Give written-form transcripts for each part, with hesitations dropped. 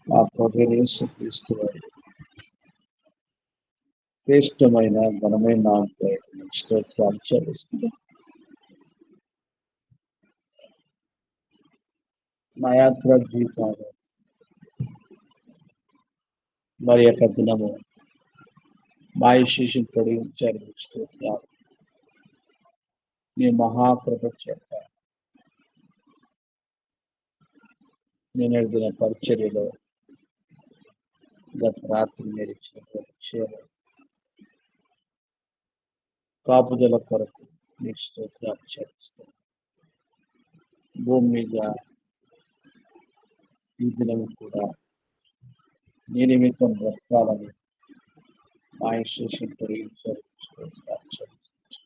మా ప్రభువైన యేసుక్రీస్తు వారి శ్రేష్టమైన ఘనమైన నామముపై స్తోత్రాలు చెల్లిస్తున్నాం. మా యాత్ర జీవితాలు మరి యొక్క దినము మా శిష్యులు పొడిగించారు. స్తోత్రాలు. మీ మహాకృప చేత నేను దిన పరిచర్యలో గత రాత్రి మీరు ఇచ్చినటువంటి క్షేమ కాపుదల కొరకు మీకు స్తోత్రాలు చెల్లిస్తాను. భూమి మీద ఈ దినము కూడా నీ నిమిత్తం బ్రతకాలని మా శిష్యులు పొడిగించారు. స్తోత్రాలు చెల్లిస్తాను.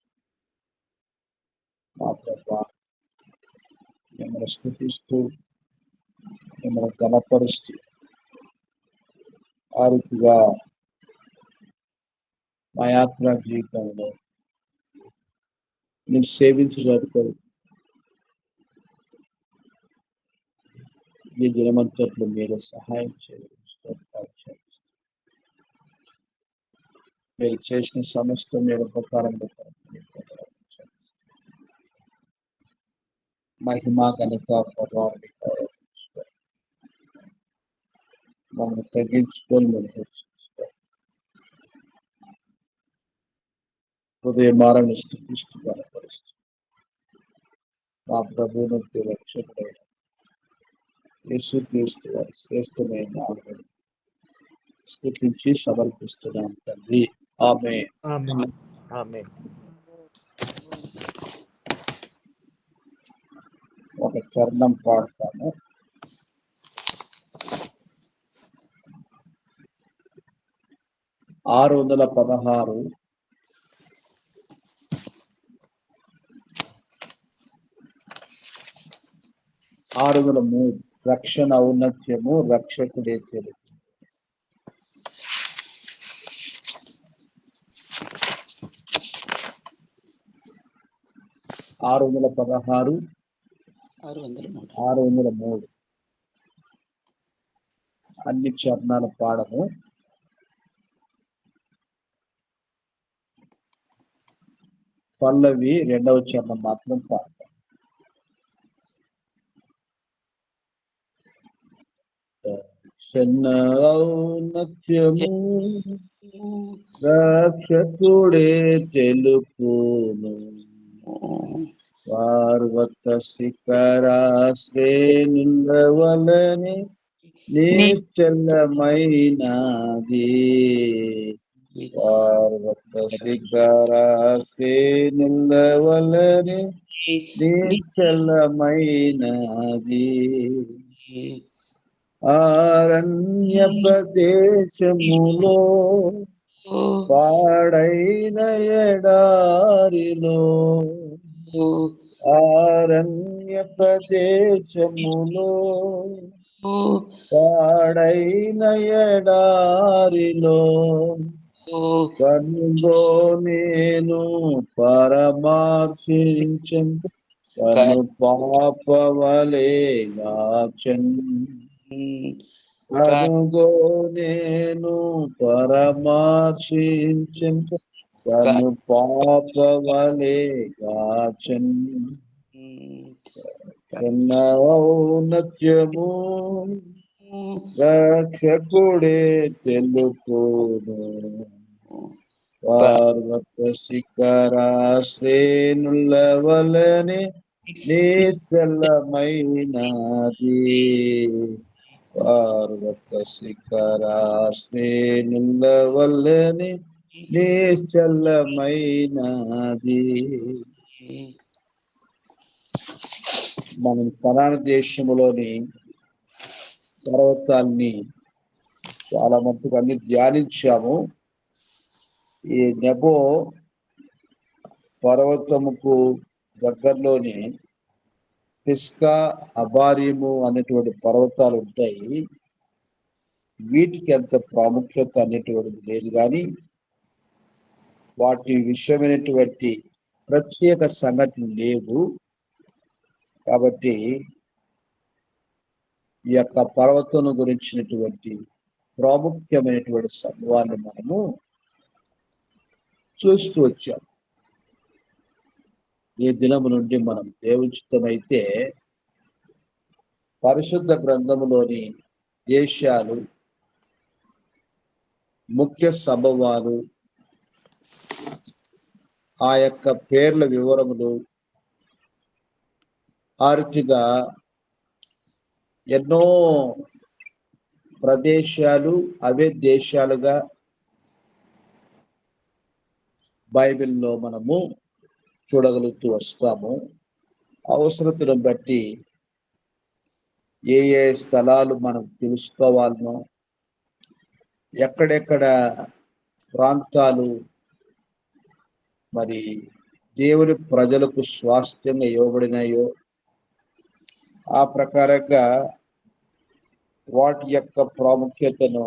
మా ప్రభా మిమ్మల్ని స్తుతిస్తూ మిమ్మల్ని ఘనపరుస్తూ ఆ రీతిగా మా యాత్రా జీవితంలో మీరు సేవించడానికి ఈ దినమంతట్లో మీరు సహాయం చేయాలి. స్తోత్రాలు చెల్లిస్తాను. మీరు చేసిన సమస్త మీరు ఉపకారంలో మహిమా ఘనత ప్రభావాన్ని మమ్మల్ని తగ్గించుకొని మీరు హెచ్చిస్తారు. హృదయమారని స్థితిస్తూ కనపరుస్తూ మా ప్రభువును రక్షకుడైన యేసుక్రీస్తు వారి శ్రేష్టమైన నామములో స్తుతించి సమర్పిస్తున్నాం తండ్రి. ఆమేన్. ఆమేన్. ఆమేన్. ఒక చరణం పాడతాను. ఆరు 616 603 రక్షణ ఔన్నత్యము రక్షకుడే తెలుసు. ఆరు 603 అన్ని చరణాలు పాడము. పల్లవి 2వ చరణం మాత్రం పాడతాం. రక్షణ ఔన్నత్యము రక్షకుడే తెలుపును, పర్వత శిఖర శ్రేణులవలె నిశ్చలమైనది, పర్వత శిఖర శ్రేణులవలె నిశ్చలమైనది, అరణ్య ప్రదేశములో పాడైన ఎడారిలో, అరణ్య ప్రదేశములో పాడైన ఎడారిలో కనుగో నేను పరమార్శించన్, కను పాపవలే యాచన్, కనుగో నేను పరమార్శించన్, కను పాపవలే యాచన్, కన్న ఔన్నత్యము రక్షకుడే తెలుపును, పర్వత శిఖర శ్రేణులవలె నిశ్చలమైనది, పర్వత శిఖర శ్రేణులవలె నిశ్చలమైనది. మనం కనాను దేశంలోని పర్వతాన్ని చాలా మట్టుకు అన్ని ధ్యానించాము. ఈ నెబో పర్వతముకు దగ్గరలోని పిస్కా, అబారీము అనేటువంటి పర్వతాలు ఉంటాయి. వీటికి అంత ప్రాముఖ్యత అనేటువంటిది లేదు, కానీ వాటి విషయమైనటువంటి ప్రత్యేక సంఘటనలు లేవు. కాబట్టి ఈ యొక్క పర్వతం గురించినటువంటి ప్రాముఖ్యమైనటువంటి సంభవాన్ని మనము చూస్తూ వచ్చాం. ఈ దినము నుండి మనం దేవుచిత్తమైతే పరిశుద్ధ గ్రంథములోని దేశాలు, ముఖ్య సంభవాలు, ఆ యొక్క పేర్ల వివరములు, ఆ రీతిగా ఎన్నో ప్రదేశాలు అవే దేశాలుగా బైబిల్లో మనము చూడగలుగుతూ వస్తాము. అవసరతను బట్టి ఏ ఏ స్థలాలు మనం తెలుసుకోవాలనో, ఎక్కడెక్కడ ప్రాంతాలు మరి దేవుని ప్రజలకు స్వాస్థ్యంగా ఇవ్వబడినాయో ఆ ప్రకారంగా వాటి యొక్క ప్రాముఖ్యతను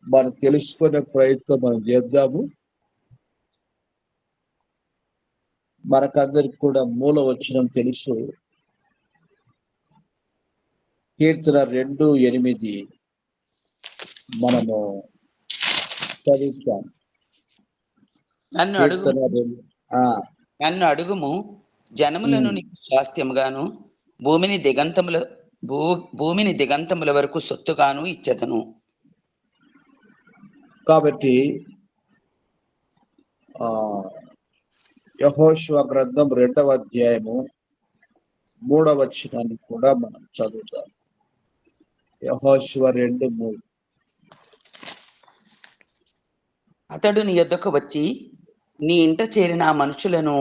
మనం తెలుసుకునే ప్రయత్నం మనం చేద్దాము. మనకందరికి కూడా మూల వచనం తెలుసు. కీర్తన 2:8 మనము చదువుతాం. నన్ను అడుగుము, జనములను నీకు స్వాస్థ్యముగాను భూమిని దిగంతముల వరకు సొత్తుగాను ఇచ్చెదను. కాబట్టి యెహోషువ గ్రంథం 2వ అధ్యాయము 3వ వచనాన్ని కూడా మనం చదువుతాం. యెహోషువ 2:3. అతడు నీ యొద్దకు వచ్చి నీ ఇంట చేరిన ఆ మనుషులను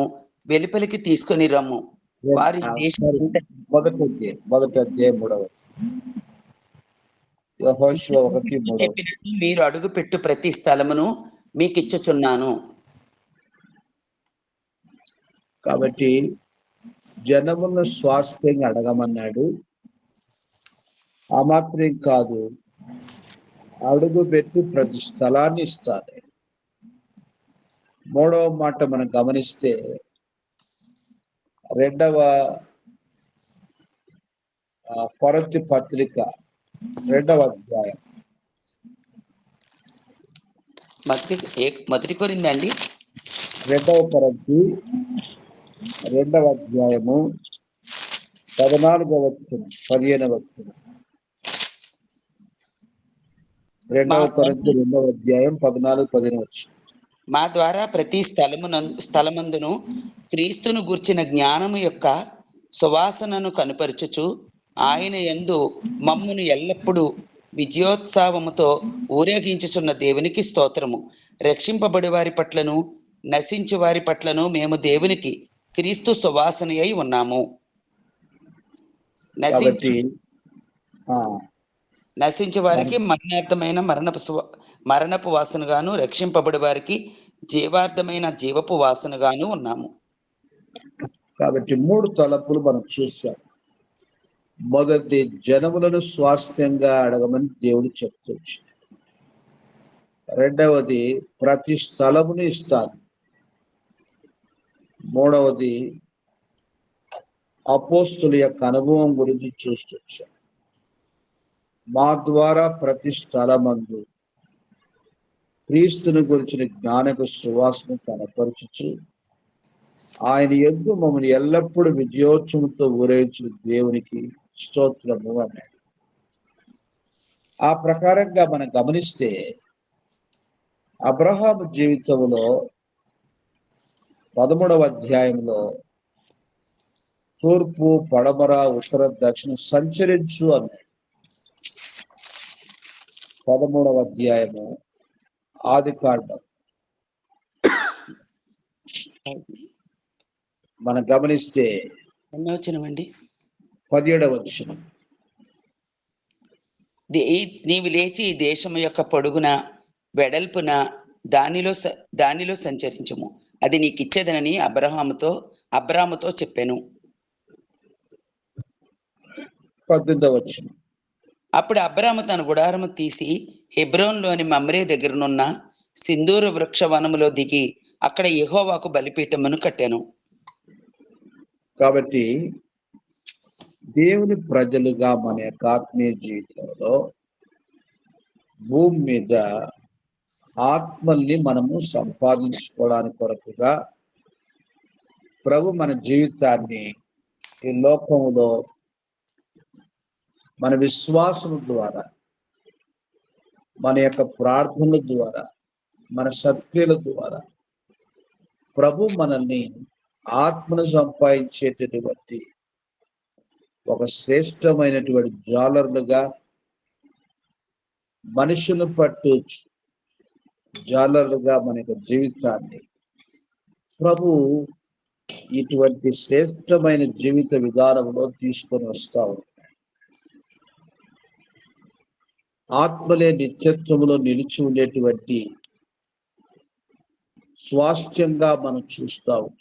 వెలుపలికి తీసుకొని రమ్ము. వారి మొదటి అధ్యాయం 3వ వచనం. యెహోషువ 1:3. చెప్పినట్టు మీరు అడుగు పెట్టు ప్రతి స్థలమును మీకు ఇచ్చుచున్నాను. కాబట్టి జనములను స్వాస్థ్యంగా అడగమన్నాడు. ఆ మాత్రం కాదు, అడుగు పెట్టి ప్రతి స్థలాన్ని ఇస్తారు. 3వ మాట మనం గమనిస్తే 2వ కొరింథీ పత్రిక 2వ అధ్యాయం. మొదటి కొరింథీ అండి, 2వ కొరింథీ 2వ అధ్యాయము 14వ వచనం 15వ వచనం. 2వ కొరింథీ 2వ అధ్యాయం 14-15 వచనం. మా ద్వారా ప్రతి స్థలమందును క్రీస్తును గూర్చిన జ్ఞానము యొక్క సువాసనను కనుపరచుచు ఆయన యందు మమ్మును ఎల్లప్పుడూ విజయోత్సవముతో ఊరేగించుచున్న దేవునికి స్తోత్రము. రక్షింపబడి వారి పట్లను నశించు వారి పట్లను మేము దేవునికి క్రీస్తు సువాసన అయి ఉన్నాము. నశించే వారికి మరణార్థమైన మరణపు వాసనగాను, రక్షింపబడి వారికి జీవార్థమైన జీవపు వాసనగాను ఉన్నాము. కాబట్టి 3 తలపులు మనం చూసాం. మొదటి, జనములను స్వాస్థ్యంగా అడగమని దేవుడు చెప్తొచ్చు. 2వది, ప్రతి స్థలమును ఇస్తాను. 3వది, అపోస్తుల యొక్క అనుభవం గురించి చూస్తొచ్చాం. మా ద్వారా ప్రతి స్థలమందు క్రీస్తుని గురించిన జ్ఞానకు సువాసన కనపరచుచు ఆయన యందు మమ్మల్ని ఎల్లప్పుడూ విజయోత్సవంతో ఊరేగించిన దేవునికి స్తోత్రము అన్నాడు. ఆ ప్రకారంగా మనం గమనిస్తే అబ్రహాము జీవితంలో 13వ అధ్యాయంలో తూర్పు, పడమర, ఉత్తర, దక్షిణం సంచరించు అన్నాడు. 13వ అధ్యాయము ఆదికాండం మనం గమనిస్తే 17వ వచనం. నీవు లేచి ఈ దేశము యొక్క పొడుగున వెడల్పున దానిలో సంచరించుము, అది నీకు ఇచ్చేదనని అబ్రాహాముతో చెప్పాను. 18వ వచనం. అప్పుడు అబ్రాము తన గుడారము తీసి హెబ్రోన్లోని మమ్రే దగ్గరనున్న సింధూర వృక్ష వనములో దిగి అక్కడ యెహోవాకు బలిపీఠమును కట్టాను. కాబట్టి దేవుని ప్రజలుగా మన యొక్క ఆత్మీయ జీవితంలో భూమి మీద ఆత్మల్ని మనము సంపాదించుకోవడానికి కొరకుగా ప్రభు మన జీవితాన్ని ఈ లోకములో మన విశ్వాసము ద్వారా, మన యొక్క ప్రార్థనల ద్వారా, మన సత్క్రియల ద్వారా ప్రభు మనల్ని ఆత్మను సంపాదించేటటువంటి ఒక శ్రేష్టమైనటువంటి జాలర్లుగా, మనుషులను పట్టు జాలర్లుగా మన యొక్క జీవితాన్ని ప్రభు ఇటువంటి శ్రేష్టమైన జీవిత విధానంలో తీసుకొని వస్తా ఉంటాడు. ఆత్మలే నిత్యత్వములో నిలిచి ఉండేటువంటి స్వాస్థ్యంగా మనం చూస్తా ఉంటాం.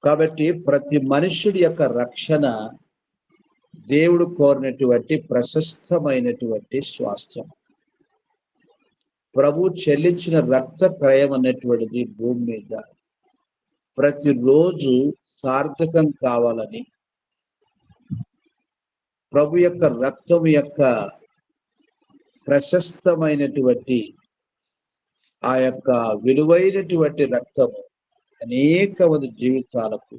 కాబట్టి ప్రతి మనుష్యుడి యొక్క రక్షణ దేవుడు కోరినటువంటి ప్రశస్తమైనటువంటి స్వాస్థ్యం. ప్రభు చెల్లించిన రక్త క్రయం అన్నటువంటిది భూమి మీద ప్రతిరోజు సార్థకం కావాలని, ప్రభు యొక్క రక్తం యొక్క ప్రశస్తమైనటువంటి ఆ యొక్క విలువైనటువంటి రక్తము అనేక మంది జీవితాలకు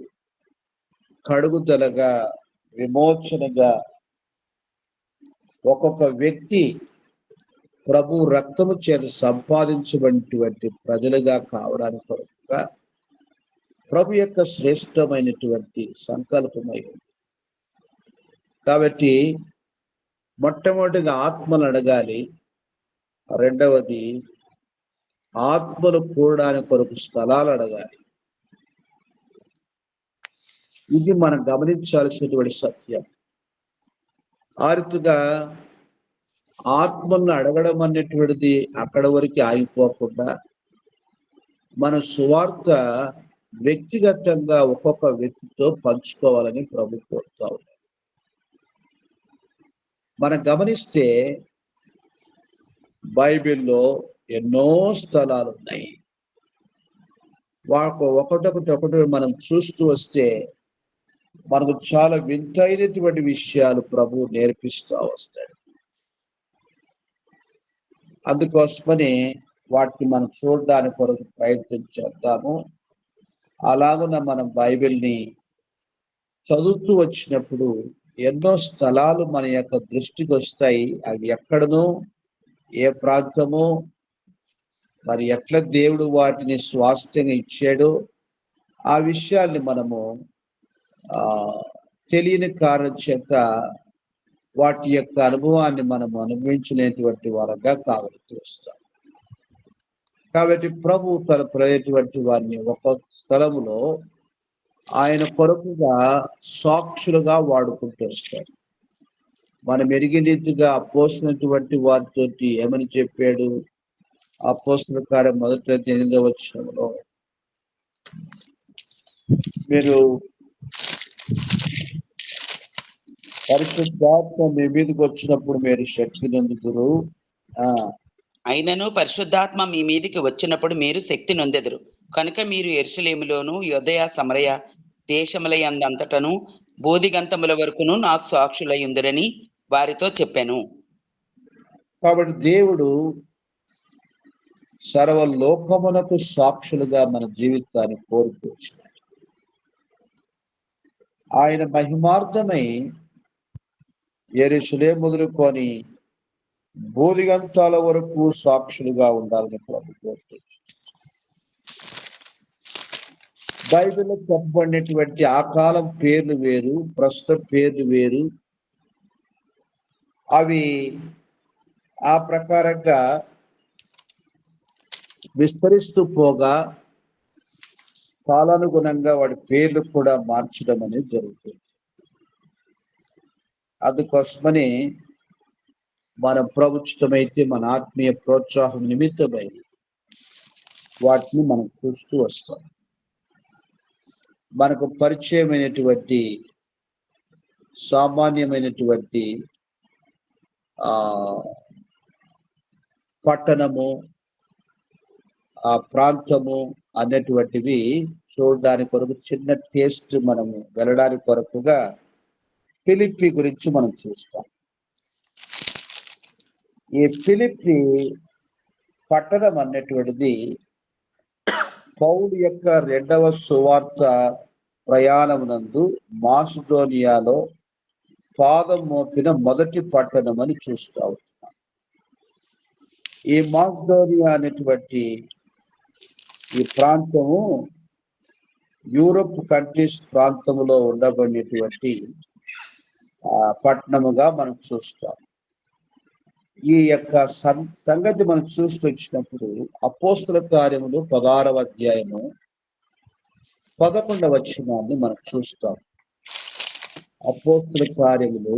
కడుగుదలగా, విమోచనగా, ఒక్కొక్క వ్యక్తి ప్రభు రక్తము చేత సంపాదించబడినటువంటి ప్రజలుగా కావడానికి కొరకుగా ప్రభు యొక్క శ్రేష్టమైనటువంటి సంకల్పమై ఉంది. కాబట్టి మొట్టమొదటిగా ఆత్మలు అడగాలి, రెండవది ఆత్మలు కూడడానికి కొరకు స్థలాలు అడగాలి. ఇది మనం గమనించాల్సినటువంటి సత్యం. ఆ రీతిగా ఆత్మలను అడగడం అనేటువంటిది అక్కడ వరకు ఆగిపోకుండా మన సువార్త వ్యక్తిగతంగా ఒక్కొక్క వ్యక్తితో పంచుకోవాలని ప్రభు కోరుతా ఉన్నారు. మనం గమనిస్తే బైబిల్లో ఎన్నో స్థలాలు ఉన్నాయి. ఒకటొకటి మనం చూస్తూ వస్తే మనకు చాలా వింతైనటువంటి విషయాలు ప్రభు నేర్పిస్తూ వస్తాడు. అందుకోసమని వాటిని మనం చూడడానికి కొరకు ప్రయత్నం చేద్దాము. అలాగున మనం బైబిల్ని చదువుతూ వచ్చినప్పుడు ఎన్నో స్థలాలు మన యొక్క దృష్టికి వస్తాయి. అవి ఎక్కడనో, ఏ ప్రాంతమో, మరి ఎట్లా దేవుడు వాటిని స్వాస్థ్యంగా ఇచ్చాడో ఆ విషయాల్ని మనము తెలియని కారణం చేత వాటి యొక్క అనుభవాన్ని మనం అనుభవించలేనటువంటి వారంగా కావలసి వస్తాం. కాబట్టి ప్రభు తన ప్రయటువంటి వారిని ఒక స్థలములో ఆయన కొరకుగా సాక్షులుగా వాడుకుంటూ వస్తాడు. మనం ఎరిగిన రీతిగా అపోస్తున్నటువంటి వారితోటి ఏమని చెప్పాడు? అపోస్తుల కార్యం 1:8 వచనంలో మీరు పరిశుద్ధాత్మ మీ మీదకి వచ్చినప్పుడు మీరు శక్తి నొందుదురు. అయినను పరిశుద్ధాత్మ మీ మీదికి వచ్చినప్పుడు మీరు శక్తి నొందెదరు. కనుక మీరు యెరూషలేములోను, యూదయ, సమరయ దేశములందంతటను బోధిగంతముల వరకును నాకు సాక్షులై ఉందరని వారితో చెప్పాను. కాబట్టి దేవుడు సర్వలోకమునకు సాక్షులుగా మన జీవితాన్ని కోరుకొచ్చినాడు. ఆయన మహిమార్థమై యెరూషలేము మొదలుకొని బోధిగంతాల వరకు సాక్షులుగా ఉండాలని ప్రభు కోరుకొచ్చాడు. బైబిల్లో చెప్పబడినటువంటి ఆ కాలం పేర్లు వేరు, ప్రస్తుత పేర్లు వేరు. అవి ఆ ప్రకారంగా విస్తరిస్తూ పోగా కాలానుగుణంగా వాడి పేర్లు కూడా మార్చడం అనేది జరుగుతుంది. అందుకోసమని మన ప్రభుత్వమైతే మన ఆత్మీయ ప్రోత్సాహం నిమిత్తమై వాటిని మనం చూస్తూ వస్తాం. మనకు పరిచయమైనటువంటి సామాన్యమైనటువంటి పట్టణము, ఆ ప్రాంతము అనేటువంటివి చూడడానికి కొరకు చిన్న టేస్ట్ మనము వెళ్ళడానికి కొరకుగా ఫిలిప్పి గురించి మనం చూస్తాం. ఈ ఫిలిప్పి పట్టణం అన్నటువంటిది పౌలు యొక్క రెండవ సువార్త ప్రయాణమునందు మాసిదోనియాలో పాదం మోపిన మొదటి పట్టణం అని చూస్తూ ఉంటున్నాం. ఈ మాసిదోనియా అనేటువంటి ఈ ప్రాంతము యూరోప్ కంట్రీస్ ప్రాంతంలో ఉండబడినటువంటి పట్టణముగా మనం చూస్తాం. ఈ యొక్క సంగతి మనం చూస్తూ వచ్చినప్పుడు అపోస్తల కార్యములు 16వ అధ్యాయము 11వ వచనాన్ని మనం చూస్తాం. అపోస్తల కార్యములు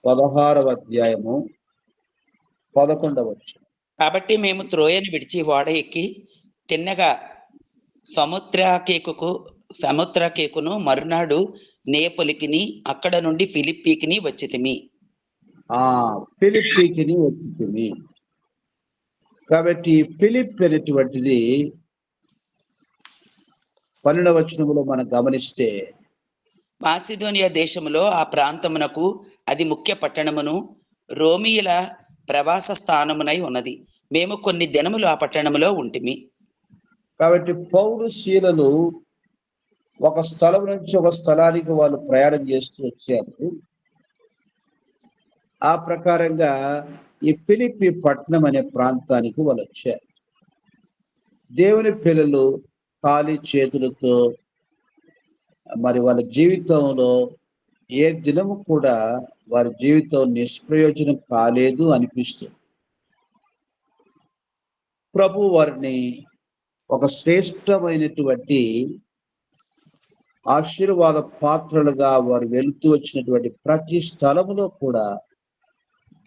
16వ అధ్యాయము 11వ వచనం. కాబట్టి మేము త్రోయను విడిచి ఓడ ఎక్కి తిన్నగా సముద్రకేకును మరునాడు నేపొలికిని అక్కడ నుండి ఫిలిప్పీకిని వచ్చితిమి. ఫిలిప్పీకిని వచ్చితిమి. కాబట్టి ఫిలిప్ అనేటువంటిది 12వ వచనములో మనం గమనిస్తే మాసిదోనియా దేశములో ఆ ప్రాంతమునకు అది ముఖ్య పట్టణమును రోమియుల ప్రవాస స్థానమునై ఉన్నది. మేము కొన్ని దినములు ఆ పట్టణములో ఉంటిమి. కాబట్టి పౌలు శీలలు ఒక స్థలం నుంచి ఒక స్థలానికి వాళ్ళు ప్రయాణం చేస్తూ వచ్చారు. ఆ ప్రకారంగా ఈ ఫిలిప్పి పట్టణం అనే ప్రాంతానికి వాళ్ళు వచ్చారు. దేవుని పిల్లలు ఖాళీ చేతులతో మరి వాళ్ళ జీవితంలో ఏ దినము కూడా వారి జీవితం నిష్ప్రయోజనం కాలేదు అనిపిస్తుంది. ప్రభు వారిని ఒక శ్రేష్టమైనటువంటి ఆశీర్వాద పాత్రలుగా వారు వెళుతూ వచ్చినటువంటి ప్రతి స్థలములో కూడా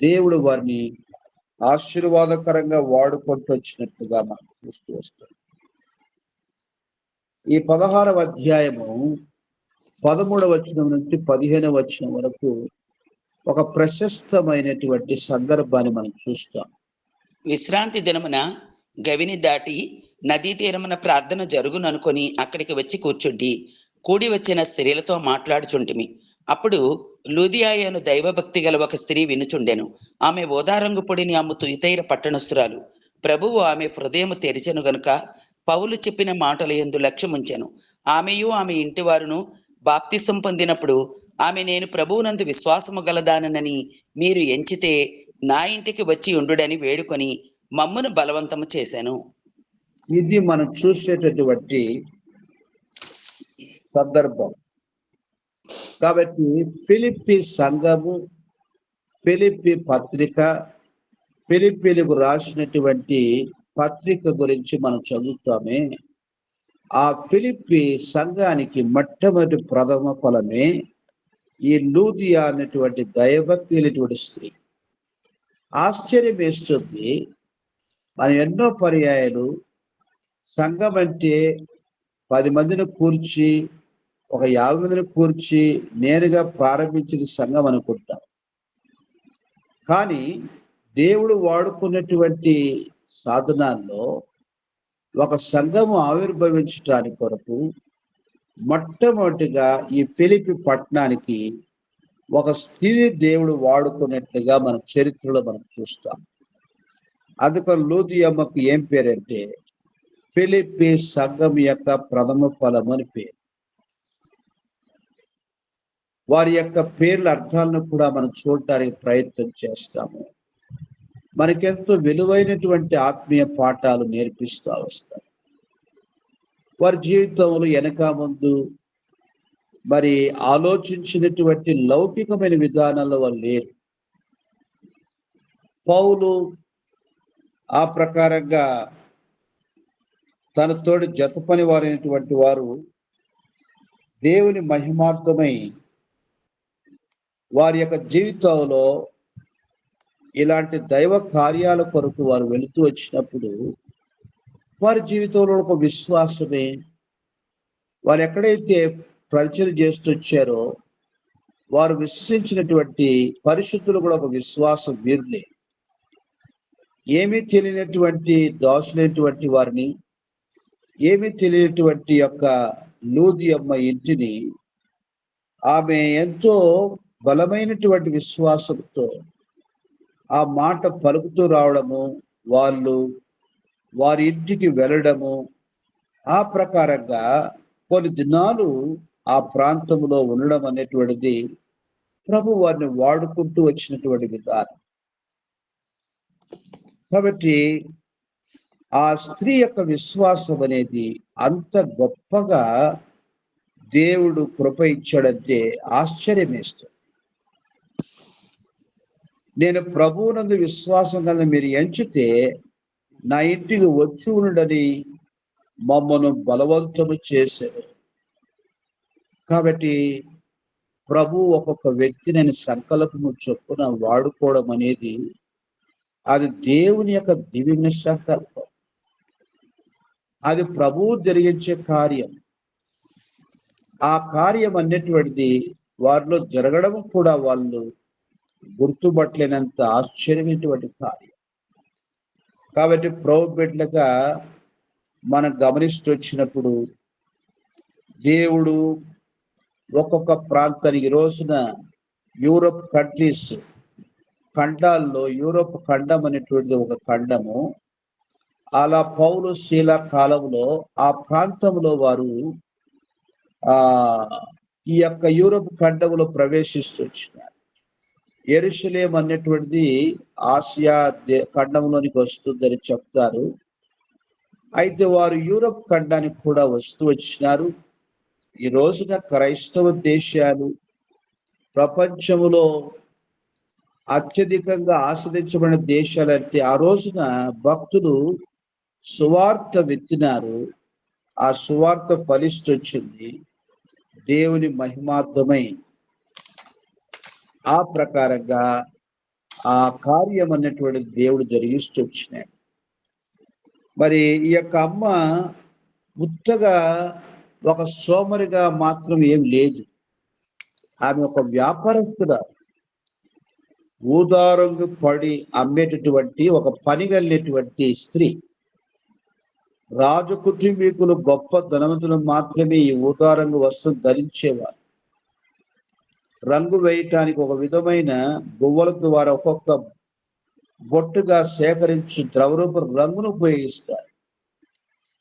దేవుడు వారిని ఆశీర్వాదకరంగా వాడుకుంటూ వచ్చినట్టుగా మనం చూస్తూ వస్తాం. ఈ 16వ అధ్యాయము 13వ వచనం నుంచి 15వ వచనం వరకు ఒక ప్రశస్తమైనటువంటి సందర్భాన్ని మనం చూస్తాం. విశ్రాంతి దినమున గవిని దాటి నదీ తీరమున ప్రార్థన జరుగుననుకొని అక్కడికి వచ్చి కూర్చుండి కూడి వచ్చిన స్త్రీలతో మాట్లాడుచుంటిమి. అప్పుడు లూదియాయను దైవభక్తి గల ఒక స్త్రీ వినుచుండెను. ఆమె ఓదారంగు పొడిని అమ్ముతూ ఇతైర పట్టణస్థురాలు. ప్రభువు ఆమె హృదయము తెరిచెను గనుక పౌలు చెప్పిన మాటల యందు లక్ష్యముంచెను. ఆమెయు ఆమె ఇంటి వారును బాప్తిసం పొందినప్పుడు ఆమె నేను ప్రభువునందు విశ్వాసము గలదానని మీరు ఎంచితే నా ఇంటికి వచ్చి ఉండుడని వేడుకొని మమ్మును బలవంతము చేశాను. ఇది మనం చూసేటటువంటి సందర్భం. కాబట్టి ఫిలిప్పి సంఘము, ఫిలిప్పి పత్రిక, ఫిలిప్పీలకు రాసినటువంటి పత్రిక గురించి మనం చదువుతామే. ఆ ఫిలిప్పి సంఘానికి మొట్టమొదటి ప్రథమ ఫలమే ఈ లూదియా అనేటువంటి దైవభక్తి అనేటువంటి స్త్రీ. ఆశ్చర్యం వేస్తుంది. మనం ఎన్నో పర్యాయాలు సంఘం అంటే 10 మందిని కూర్చి ఒక 50 మందిని కూర్చి నేరుగా ప్రారంభించిన సంఘం అనుకుంటాం. కానీ దేవుడు వాడుకున్నటువంటి సాధనాల్లో ఒక సంఘము ఆవిర్భవించడానికి కొరకు మొట్టమొదటిగా ఈ ఫిలిప్పి పట్టణానికి ఒక స్త్రీ దేవుడు వాడుకున్నట్లుగా మన చరిత్రలో మనం చూస్తాం. అందుకని లూదియమ్మకు ఏం పేరంటే ఫిలిప్పి సంఘం యొక్క ప్రథమ ఫలం అని పేరు. వారి యొక్క పేర్ల అర్థాలను కూడా మనం చూడటానికి ప్రయత్నం చేస్తాము. మనకెంతో విలువైనటువంటి ఆత్మీయ పాఠాలు నేర్పిస్తూ వస్తారు. వారి జీవితంలో వెనక ముందు మరి ఆలోచించినటువంటి లౌకికమైన విధానాల్లో వాళ్ళు లేరు. పౌలు ఆ ప్రకారంగా తన తోటి జత పని వారైనటువంటి వారు దేవుని మహిమార్థమై వారి యొక్క జీవితంలో ఇలాంటి దైవ కార్యాల కొరకు వారు వెళుతూ వచ్చినప్పుడు వారి జీవితంలో ఒక విశ్వాసమే. వారు ఎక్కడైతే పరిచయం చేస్తూ వచ్చారో వారు విశ్వసించినటువంటి పరిశుద్ధులు కూడా ఒక విశ్వాసం వీరులే. ఏమీ తెలియనటువంటి దాసులైనటువంటి వారిని ఏమీ తెలియనటువంటి యొక్క లూదియమ్మ ఇంటిని ఆమె ఎంతో బలమైనటువంటి విశ్వాసంతో ఆ మాట పలుకుతూ రావడము, వాళ్ళు వారి ఇంటికి వెళ్ళడము, ఆ ప్రకారంగా కొన్ని దినాలు ఆ ప్రాంతంలో ఉండడం అనేటువంటిది ప్రభు వారిని వాడుకుంటూ వచ్చినటువంటి విధానం. కాబట్టి ఆ స్త్రీ యొక్క విశ్వాసం అనేది అంత గొప్పగా దేవుడు కృప ఇచ్చాడంటే ఆశ్చర్యమేస్తుంది. నేను ప్రభువునందు విశ్వాసం కల మీరు ఎంచితే నా ఇంటికి వచ్చి ఉండని మమ్మను బలవంతము చేశారు. కాబట్టి ప్రభు ఒక్కొక్క వ్యక్తిని సంకల్పము చొప్పున వాడుకోవడం అనేది అది దేవుని యొక్క దివ్య సంకల్పం. అది ప్రభువు జరిగించే కార్యం. ఆ కార్యం అనేటువంటిది వారిలో జరగడం కూడా వాళ్ళు గుర్తుపట్టలేనంత ఆశ్చర్యమైనటువంటి కార్యం. కాబట్టి ప్రభు బిడ్డలుగా మనం గమనిస్తూ వచ్చినప్పుడు దేవుడు ఒక్కొక్క ప్రాంతానికి ఈ రోజున యూరోప్ కంట్రీస్ ఖండాల్లో యూరోప్ ఖండం అనేటువంటిది ఒక ఖండము. అలా పౌలు శీల కాలంలో ఆ ప్రాంతంలో వారు ఆ ఈ యొక్క యూరోప్ ఖండంలో ప్రవేశిస్తూ వచ్చినారు. యెరూషలేం అనేటువంటిది ఆసియా ఖండంలోనికి వస్తుందని చెప్తారు. అయితే వారు యూరోప్ ఖండానికి కూడా వస్తూ వచ్చినారు. ఈ రోజున క్రైస్తవ దేశాలు ప్రపంచంలో అత్యధికంగా ఆస్వాదించబడిన దేశాలంటే ఆ రోజున భక్తులు సువార్త విత్తినారు. ఆ సువార్త ఫలిస్తొచ్చింది. దేవుని మహిమార్థమై ఆ ప్రకారంగా ఆ కార్యం అన్నటువంటి దేవుడు జరిగిస్తూ వచ్చినాడు. మరి ఈ యొక్క అమ్మ ఉత్తగా ఒక సోమరిగా మాత్రం ఏం లేదు. ఆమె ఒక వ్యాపారస్తురాలు. ఊదారంగు పడి అమ్మేటటువంటి ఒక పని కలిగినటువంటి స్త్రీ. రాజు కుటుంబీకులు గొప్ప ధనవంతులు మాత్రమే ఈ ఊదారంగు వస్తువు ధరించేవారు. రంగు వేయటానికి ఒక విధమైన గువ్వల ద్వారా ఒక్కొక్క బొట్టుగా సేకరించి ద్రవరూప రంగును ఉపయోగిస్తారు.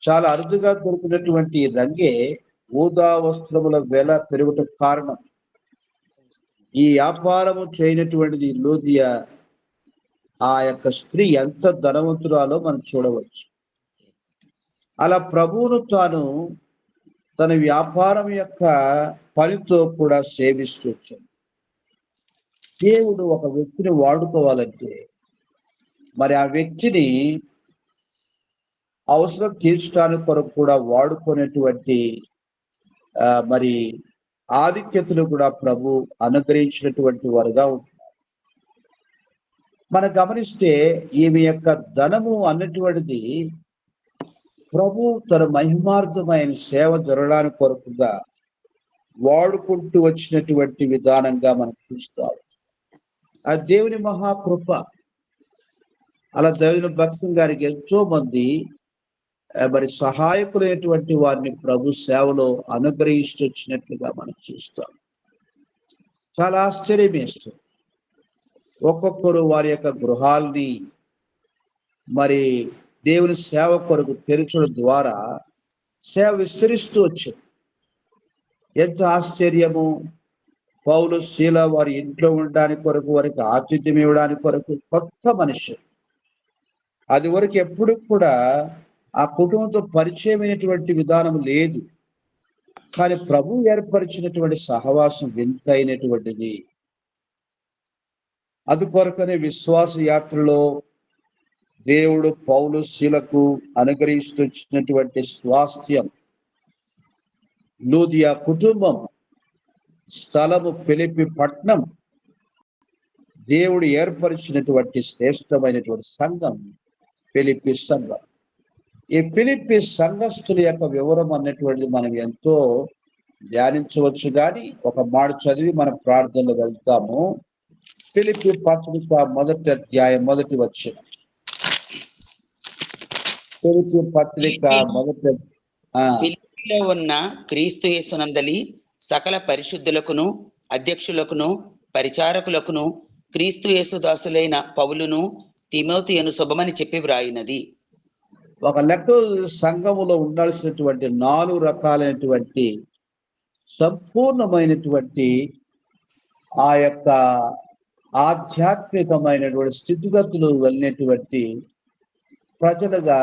చాలా అరుదుగా దొరికినటువంటి ఈ రంగే ఊదా వస్త్రముల వెల పెరుగుట కారణం. ఈ వ్యాపారము చేయనటువంటిది లూదియా ఆ యొక్క స్త్రీ ఎంత ధనవంతురాలో మనం చూడవచ్చు. అలా ప్రభువును తాను తన వ్యాపారం యొక్క పనితో కూడా సేవిస్తూ వచ్చాడు. దేవుడు ఒక వ్యక్తిని వాడుకోవాలంటే మరి ఆ వ్యక్తిని అవసరం తీర్చడానికి కొరకు కూడా వాడుకునేటువంటి మరి ఆధిక్యతను కూడా ప్రభు అనుగ్రహించినటువంటి వారుగా ఉంటున్నారు. మనం గమనిస్తే ఈమె యొక్క ధనము అన్నటువంటిది ప్రభు తన మహిమార్థమైన సేవ జరగడానికి కొరకుగా వాడుకుంటూ వచ్చినటువంటి విధానంగా మనం చూస్తాం. ఆ దేవుని మహాకృప. అలా దేవుని భక్తం గారికి ఎంతో మంది మరి సహాయకులైనటువంటి వారిని ప్రభు సేవలో అనుగ్రహిస్తూ వచ్చినట్లుగా మనం చూస్తాం. చాలా ఆశ్చర్యం వేస్తుంది. ఒక్కొక్కరు వారి యొక్క గృహాల్ని మరి దేవుని సేవ కొరకు తెరచడం ద్వారా సేవ విస్తరిస్తూ వచ్చింది. ఎంత ఆశ్చర్యము. పౌలు శీల వారి ఇంట్లో ఉండడానికి కొరకు, వారికి ఆతిథ్యం ఇవ్వడానికి కొరకు కొత్త మనిషి. అది వరకు ఎప్పుడు కూడా ఆ కుటుంబంతో పరిచయమైనటువంటి విధానం లేదు. కానీ ప్రభు ఏర్పరిచినటువంటి సహవాసం వింతైనటువంటిది. అది కొరకనే విశ్వాస యాత్రలో దేవుడు పౌలు శీలకు అనుగ్రహిస్తూ వచ్చినటువంటి స్వాస్థ్యం లూదియా కుటుంబం, స్థలము ఫిలిప్పి పట్నం, దేవుడు ఏర్పరిచినటువంటి శ్రేష్టమైనటువంటి సంఘం ఫిలిప్పి సంఘం. ఈ ఫిలిప్పి సంఘస్థుల యొక్క వివరం అన్నటువంటిది మనం ఎంతో ధ్యానించవచ్చు. కానీ ఒక మాట చదివి మనం ప్రార్థనలో వెళ్తాము. ఫిలిప్పి పత్రిక 1వ అధ్యాయం 1వ వచనం. ఫిలిప్పి పత్రిక 1వ ఆ, ఫిలిప్పీలో ఉన్న క్రీస్తు యేసునందలి సకల పరిశుద్ధులకును అధ్యక్షులకును పరిచారకులకును క్రీస్తు యేసు దాసులైన పౌలును తిమోతియును శుభమని చెప్పి వ్రాయినది. ఒక లెక్క సంఘములో ఉండాల్సినటువంటి 4 రకాలైనటువంటి సంపూర్ణమైనటువంటి ఆ యొక్క ఆధ్యాత్మికమైనటువంటి స్థితిగతులు వెళ్ళినటువంటి ప్రజలుగా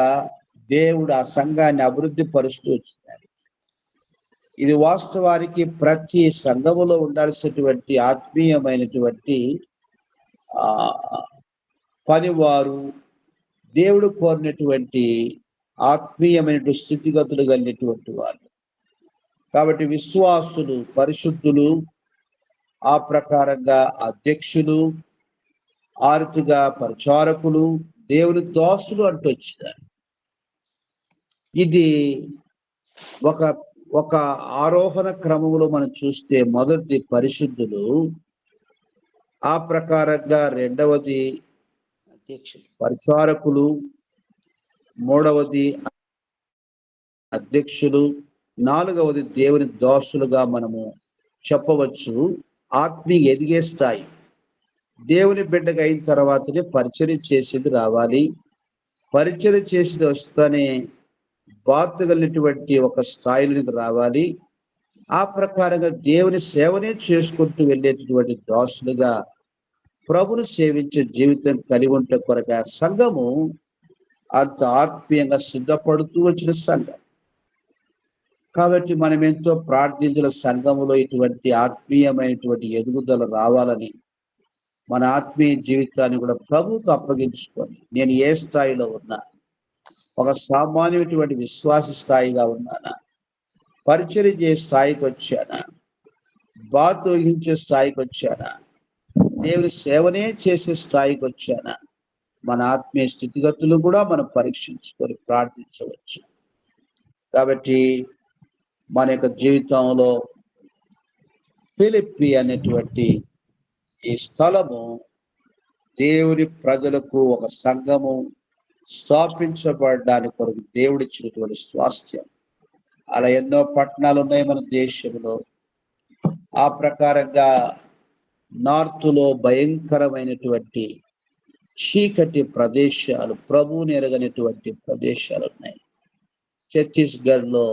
దేవుడు ఆ సంఘాన్ని అభివృద్ధి పరుస్తూ వచ్చినాడు. ఇది వాస్తవానికి ప్రతి సంఘములో ఉండాల్సినటువంటి ఆత్మీయమైనటువంటి ఆ పనివారు, దేవుడు కోరినటువంటి ఆత్మీయమైన స్థితిగతులు కలిగినటువంటి వారు. కాబట్టి విశ్వాసులు, పరిశుద్ధులు, ఆ ప్రకారంగా అధ్యక్షులు, ఆరుతుగా పరిచారకులు, దేవుని దోసులు అంటూ వచ్చినారు. ఇది ఒక ఒక ఆరోహణ క్రమంలో మనం చూస్తే మొదటి పరిశుద్ధులు, ఆ ప్రకారంగా రెండవది అధ్యక్షులు, పరిచారకులు, మూడవది అధ్యక్షులు, నాలుగవది దేవుని దోసులుగా మనము చెప్పవచ్చు. ఆత్మీయ ఎదిగే స్థాయి దేవుని బిడ్డగా అయిన తర్వాతనే పరిచర్య చేసేది రావాలి. పరిచర్య చేసేది వస్తేనే బాధ్యతగలిగినటువంటి ఒక స్థాయిలోకి రావాలి. ఆ ప్రకారంగా దేవుని సేవనే చేసుకుంటూ వెళ్ళేటటువంటి దాసులుగా ప్రభుని సేవించే జీవితం కలిగి ఉంటే కొరక సంఘము అంత ఆత్మీయంగా సిద్ధపడుతూ వచ్చిన సంఘం. కాబట్టి మనం ఎంతో ప్రార్థించిన సంఘములో ఇటువంటి ఆత్మీయమైనటువంటి ఎదుగుదల రావాలని మన ఆత్మీయ జీవితాన్ని కూడా ప్రభువుకు అప్పగించుకొని, నేను ఏ స్థాయిలో ఉన్నా, ఒక సామాన్యమైనటువంటి విశ్వాస స్థాయిగా ఉన్నానా, పరిచర్య చేసే స్థాయికి వచ్చానా, బాధ్యత వహించే స్థాయికి వచ్చానా, దేవుని సేవనే చేసే స్థాయికి వచ్చానా, మన ఆత్మీయ స్థితిగతులు కూడా మనం పరీక్షించుకొని ప్రార్థించవచ్చు. కాబట్టి మన యొక్క జీవితంలో ఫిలిప్పి అనేటువంటి ఈ స్థలము దేవుని ప్రజలకు ఒక సంఘము స్థాపించబడడానికి కొరకు దేవుడిచ్చినటువంటి స్వాస్థ్యం. అలా ఎన్నో పట్టణాలు ఉన్నాయి మన దేశంలో. ఆ ప్రకారంగా నార్త్లో భయంకరమైనటువంటి చీకటి ప్రదేశాలు, ప్రభువుని ఎరగనటువంటి ప్రదేశాలు ఉన్నాయి. ఛత్తీస్గఢ్లో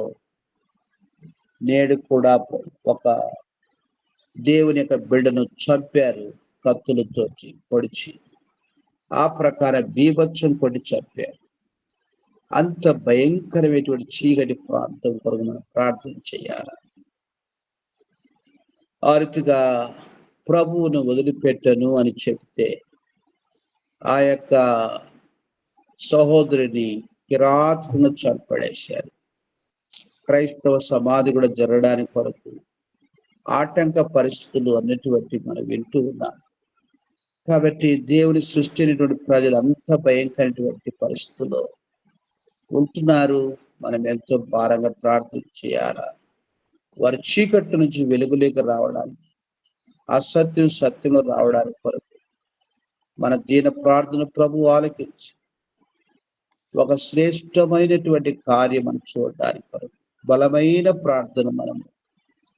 నేడు కూడా ఒక దేవుని యొక్క బిడ్డను చంపారు, కత్తులతోటి పొడిచి. ఆ ప్రకారం బీభత్సం కొట్టి చంపారు. అంత భయంకరమైనటువంటి చీకటి ప్రాంతం కొరకు మనం ప్రార్థన చేయాలి. ఆ రీతిగా ప్రభువును వదిలిపెట్టను అని చెప్తే ఆ యొక్క సహోదరిని కిరాతకంగా చంపడేశారు. క్రైస్తవ సమాధి కూడా జరగడానికి కొరకు ఆటంక పరిస్థితులు అన్నిటువంటి మనం వింటూ ఉన్నాం. కాబట్టి దేవుని సృష్టి అయినటువంటి ప్రజలు అంత భయంకరమైనటువంటి పరిస్థితుల్లో ఉంటున్నారు. మనం ఎంతో భారంగా ప్రార్థన చేయాలా. వారి చీకటి నుంచి వెలుగులోకి రావడానికి, అసత్యం సత్యంలో రావడానికి కొరకు మన దీన ప్రార్థన ప్రభు ఆలకించి ఒక శ్రేష్టమైనటువంటి కార్యం మనం చూడడానికి కొరకు బలమైన ప్రార్థన మనం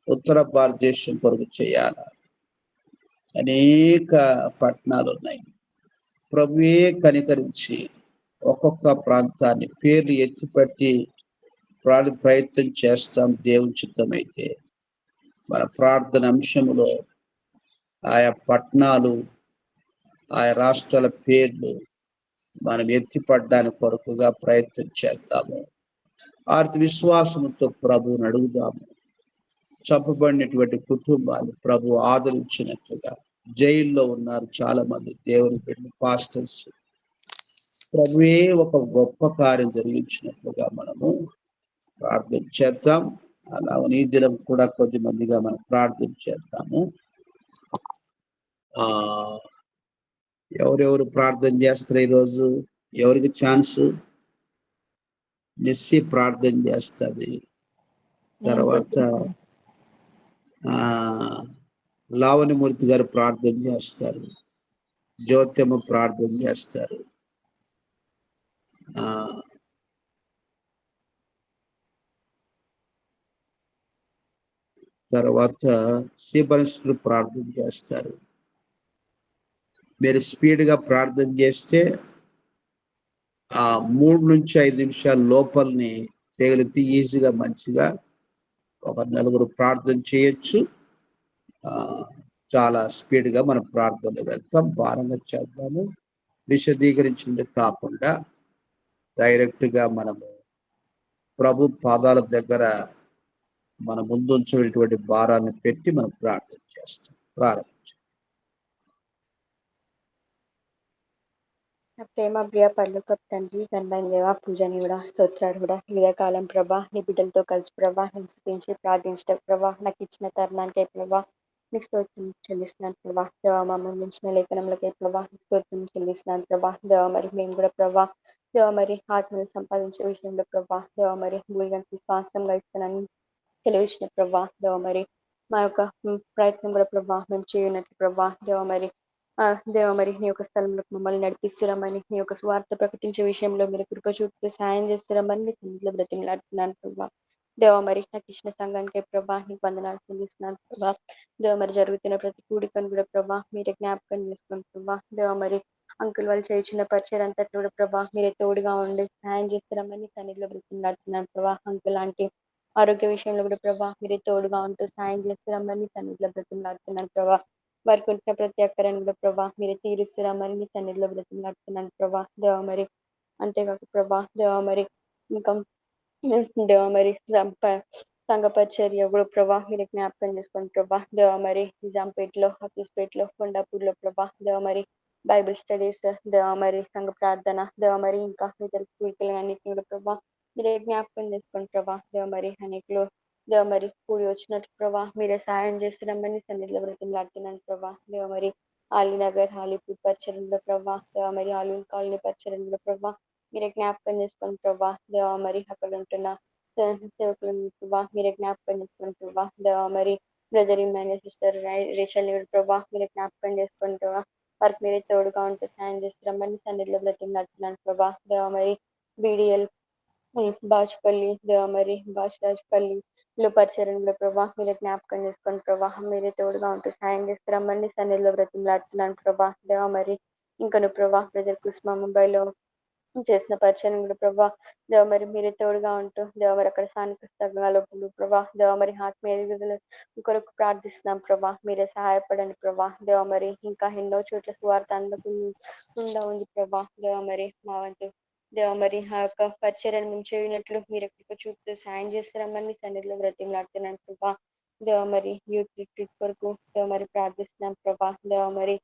ఉత్తర భారతదేశం కొరకు చేయాలి. అనేక పట్టణాలు ఉన్నాయి. ప్రభువే కనికరించి ఒక్కొక్క ప్రాంతాన్ని పేర్లు ఎత్తిపట్టి ప్రయత్నం చేస్తాం. దేవుని చిత్తమైతే మన ప్రార్థన అంశంలో ఆయా పట్టణాలు, ఆయా రాష్ట్రాల పేర్లు మనం ఎత్తిపడడానికి కొరకుగా ప్రయత్నం చేద్దాము. ఆర్థిక విశ్వాసంతో ప్రభువుని అడుగుదాము. చంపబడినటువంటి కుటుంబాలు ప్రభు ఆదరించినట్లుగా. జైల్లో ఉన్నారు చాలా మంది దేవుని బిడ్డలు, పాస్టర్స్. ప్రభువే ఒక గొప్ప కార్యం జరిగించినట్లుగా మనము ప్రార్థన చేద్దాం. అలా ఈ దినం కూడా కొద్ది మందిగా మనం ప్రార్థన చేద్దాము. ఎవరెవరు ప్రార్థన చేస్తారు ఈరోజు? ఎవరికి ఛాన్స్? మెస్సీ ప్రార్థన చేస్తుంది. తర్వాత లావణ్యమూర్తి గారు ప్రార్థన చేస్తారు. జ్యోత్యమ్మ ప్రార్థన చేస్తారు. తర్వాత సిబలిస్టులు ప్రార్థన చేస్తారు. మీరు స్పీడ్గా ప్రార్థన చేస్తే 3-5 నిమిషాల లోపలనే చేయగలిగితే ఈజీగా మంచిగా ఒక నలుగురు ప్రార్థన చేయొచ్చు. చాలా స్పీడ్గా మనం ప్రార్థనలో వెళ్తాం. భారంగా చేద్దాము. విశదీకరించింది కాకుండా డైరెక్ట్గా మనము ప్రభు పాదాల దగ్గర మన ముందుంచినటువంటి భారాన్ని పెట్టి మనం ప్రార్థన చేస్తాం. ప్రారంభించాం. నా ప్రేమ ప్రియ పరలోకపు తండ్రి, ఘనమైన దేవ, పూజనీయుడా, స్తోత్రార్హుడా, కాలం ప్రభా నీ బిడ్డలతో కలిసి ప్రభా నేను స్థుతించి ప్రార్థించటం ప్రభా నాకు ఇచ్చిన తరుణానికే ప్రభా నీకు స్తోత్రం చెల్లిస్తున్నాను ప్రభా. దేవ మమ్మల్ని ఇచ్చిన లేఖనములకే ప్రభా నీకు స్తోత్రం చెల్లిస్తున్నాను ప్రభా. దేవ మరి మేము కూడా ప్రభా దేవ మరి ఆత్మను సంపాదించే విషయంలో ప్రభా దేవ మరి భూమికి స్వాస్థంగా ఇస్తున్నాను తెలివిచ్చిన ప్రభా. దేవ మరి మా యొక్క ప్రయత్నం కూడా ప్రభా మేము చేయనట్లు ప్రభా దేవ మరి దేవ మరి నీ యొక్క స్థలంలో మమ్మల్ని నడిపిస్తున్నామని నీ యొక్క స్వార్థ ప్రకటించే విషయంలో మీరు కృప చూపుతూ సాయం చేస్తున్నామని నీ సన్నిధిలో బ్రతిమలాడుతున్నాను ప్రభా. దేవ మరి నాకు ఇచ్చిన సంఘానికి ప్రభా నీకు వందనాలు చెల్లిస్తున్నాను ప్రభా. దేవ మరి జరుగుతున్న ప్రతి కూడికను కూడా ప్రభా మీరే జ్ఞాపకం చేసుకుని ప్రభా. దేవ మరి అంకుల్ వాళ్ళు చేయించిన పరిచయం అంతట్లో కూడా ప్రభా మీరే తోడుగా ఉండి సాయం చేస్తున్నామని సన్నిధిలో బ్రతిమలాడుతున్నాను ప్రభా. అంకుల్ లాంటి ఆరోగ్య విషయంలో కూడా ప్రభా మీరే తోడుగా ఉంటూ సాయం చేస్తున్నామని సన్నిధిలో బ్రతిమలాడుతున్నాను ప్రభా. వారికి ఉంటున్న ప్రతి అక్కరని కూడా ప్రభా మీరే తీరుస్తున్నామని మీ సన్నిధిలో బ్రతిమలాడుతున్నాను ప్రభా. దేవ మరి అంతేకాక ప్రభా దేవ మరి ఇంకా దేవ మరి సంఘ పరిచర్య కూడా ప్రభా మీరు జ్ఞాపకం చేసుకోండి ప్రభా. దేవ మరి నిజాంపేటలో, హఫీస్పేటలో, కొండాపూర్లో ప్రభా దేవ మరి బైబిల్ స్టడీస్, దేవ మరి సంఘ ప్రార్థన, దేవ మరి ఇంకా ఇతర కూడికలు అన్నింటినీ కూడా ప్రభా మీరే జ్ఞాపకం చేసుకోండి ప్రభా. దేవ మరి అనేకులు దేవ మరి కూడి వచ్చినట్లు ప్రభా మీరే సహాయం చేస్తున్నామని సన్నిధిలో బ్రతిమలాడుతున్నాను ప్రభా. దేవ మరి ఆలీనగర్, హాలీపూర్ పరిచయంలో ప్రభా దేవ మరి ఆలూన్ కాలనీ పరిచయంలో ప్రభా మీరే జ్ఞాపకం చేసుకోండి ప్రభా. దేవ మరి అక్కడ ఉంటున్న సేవకులను ప్రభా మీరే జ్ఞాపకం చేసుకోండి ప్రభా. దేవ మరి బ్రదర్ ఇమ్మాన్యుయల్, సిస్టర్ రేషల్ ప్రభా మీరే జ్ఞాపకం చేసుకోండి ప్రభా. వారికి మీరే తోడుగా ఉంటూ సాయం చేస్తున్నామని సన్నిధిలో బ్రతిమలాడుతున్నాను ప్రభా. దేవ మరి బీడిఎల్ బాచుపల్లి, దేవ మరి బాచురాజుపల్లి లో పరిచయంలో ప్రభా మీరే జ్ఞాపకం చేసుకోండి ప్రభా. మీరే తోడుగా ఉంటూ సాయం చేస్తారమ్మని సన్నిధిలో బ్రతిమలాడుతున్నాను ప్రభా. దేవ మరి ఇంకను ప్రభా బ్రదర్ కుస్మా ముంబైలో చేసిన పరిచయం కూడా ప్రభా దేవ మరి మీరే తోడుగా ఉంటూ దేవ మరి అక్కడ స్థానిక సంఘాలు ప్రభా దేవ మరి ఆత్మీయ ఎదుగుదల కొరకు ప్రార్థిస్తున్నాం ప్రభా మీరే సహాయపడండి ప్రభా. దేవ మరి ఇంకా ఎన్నో చోట్ల సువార్త అందకుండా ఉంది ప్రభా. దేవ మరి మా వంతు దేవ మరి ఆ యొక్క పరిచర్యను మేము చేయనట్లు మీరు ఎక్కడికి చూపుతూ సాయం చేస్తారమ్మని సన్నిధిలో బ్రతిమలాడుతున్నాను ప్రభా. దేవ మరి యూత్ రిట్రీట్ కొరకు దేవ మరి ప్రార్థిస్తున్నాం ప్రభా. దేవ మరి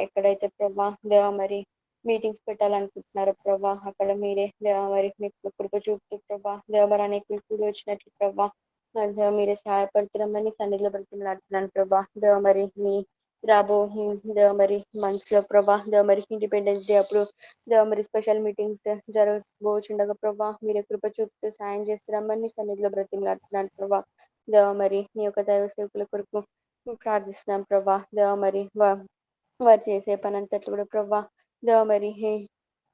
ఎక్కడైతే ప్రభా దేవ మరి మీటింగ్స్ పెట్టాలనుకుంటున్నారు ప్రభా అక్కడ మీరే దేవ మరి మీకు కృప చూపుతూ ప్రభా దేవ మరి అనేకులు కూడి వచ్చినట్లు ప్రభా దేవ మీరే సహాయపడుతున్నామని సన్నిధిలో బ్రతిమలాడుతున్నాను ప్రభా. దేవ మరి నీ రాబో దేవ మరి మంత్స్ లో ప్రభా దేవ మరి ఇండిపెండెన్స్ డే అప్పుడు దేవ మరి స్పెషల్ మీటింగ్స్ జరగబోచుండగా ప్రభా మీరే కృప చూపుతూ సాయం చేస్తున్నామని సన్నిధిలో బ్రతిమలాడుతున్నాను ప్రభా. దేవ మరి నీ యొక్క దైవ సేవకుల కొరకు ప్రార్థిస్తున్నాం ప్రభా. దేవ మరి వారు చేసే పని అంతట్లు కూడా ప్రభా దేవ మరి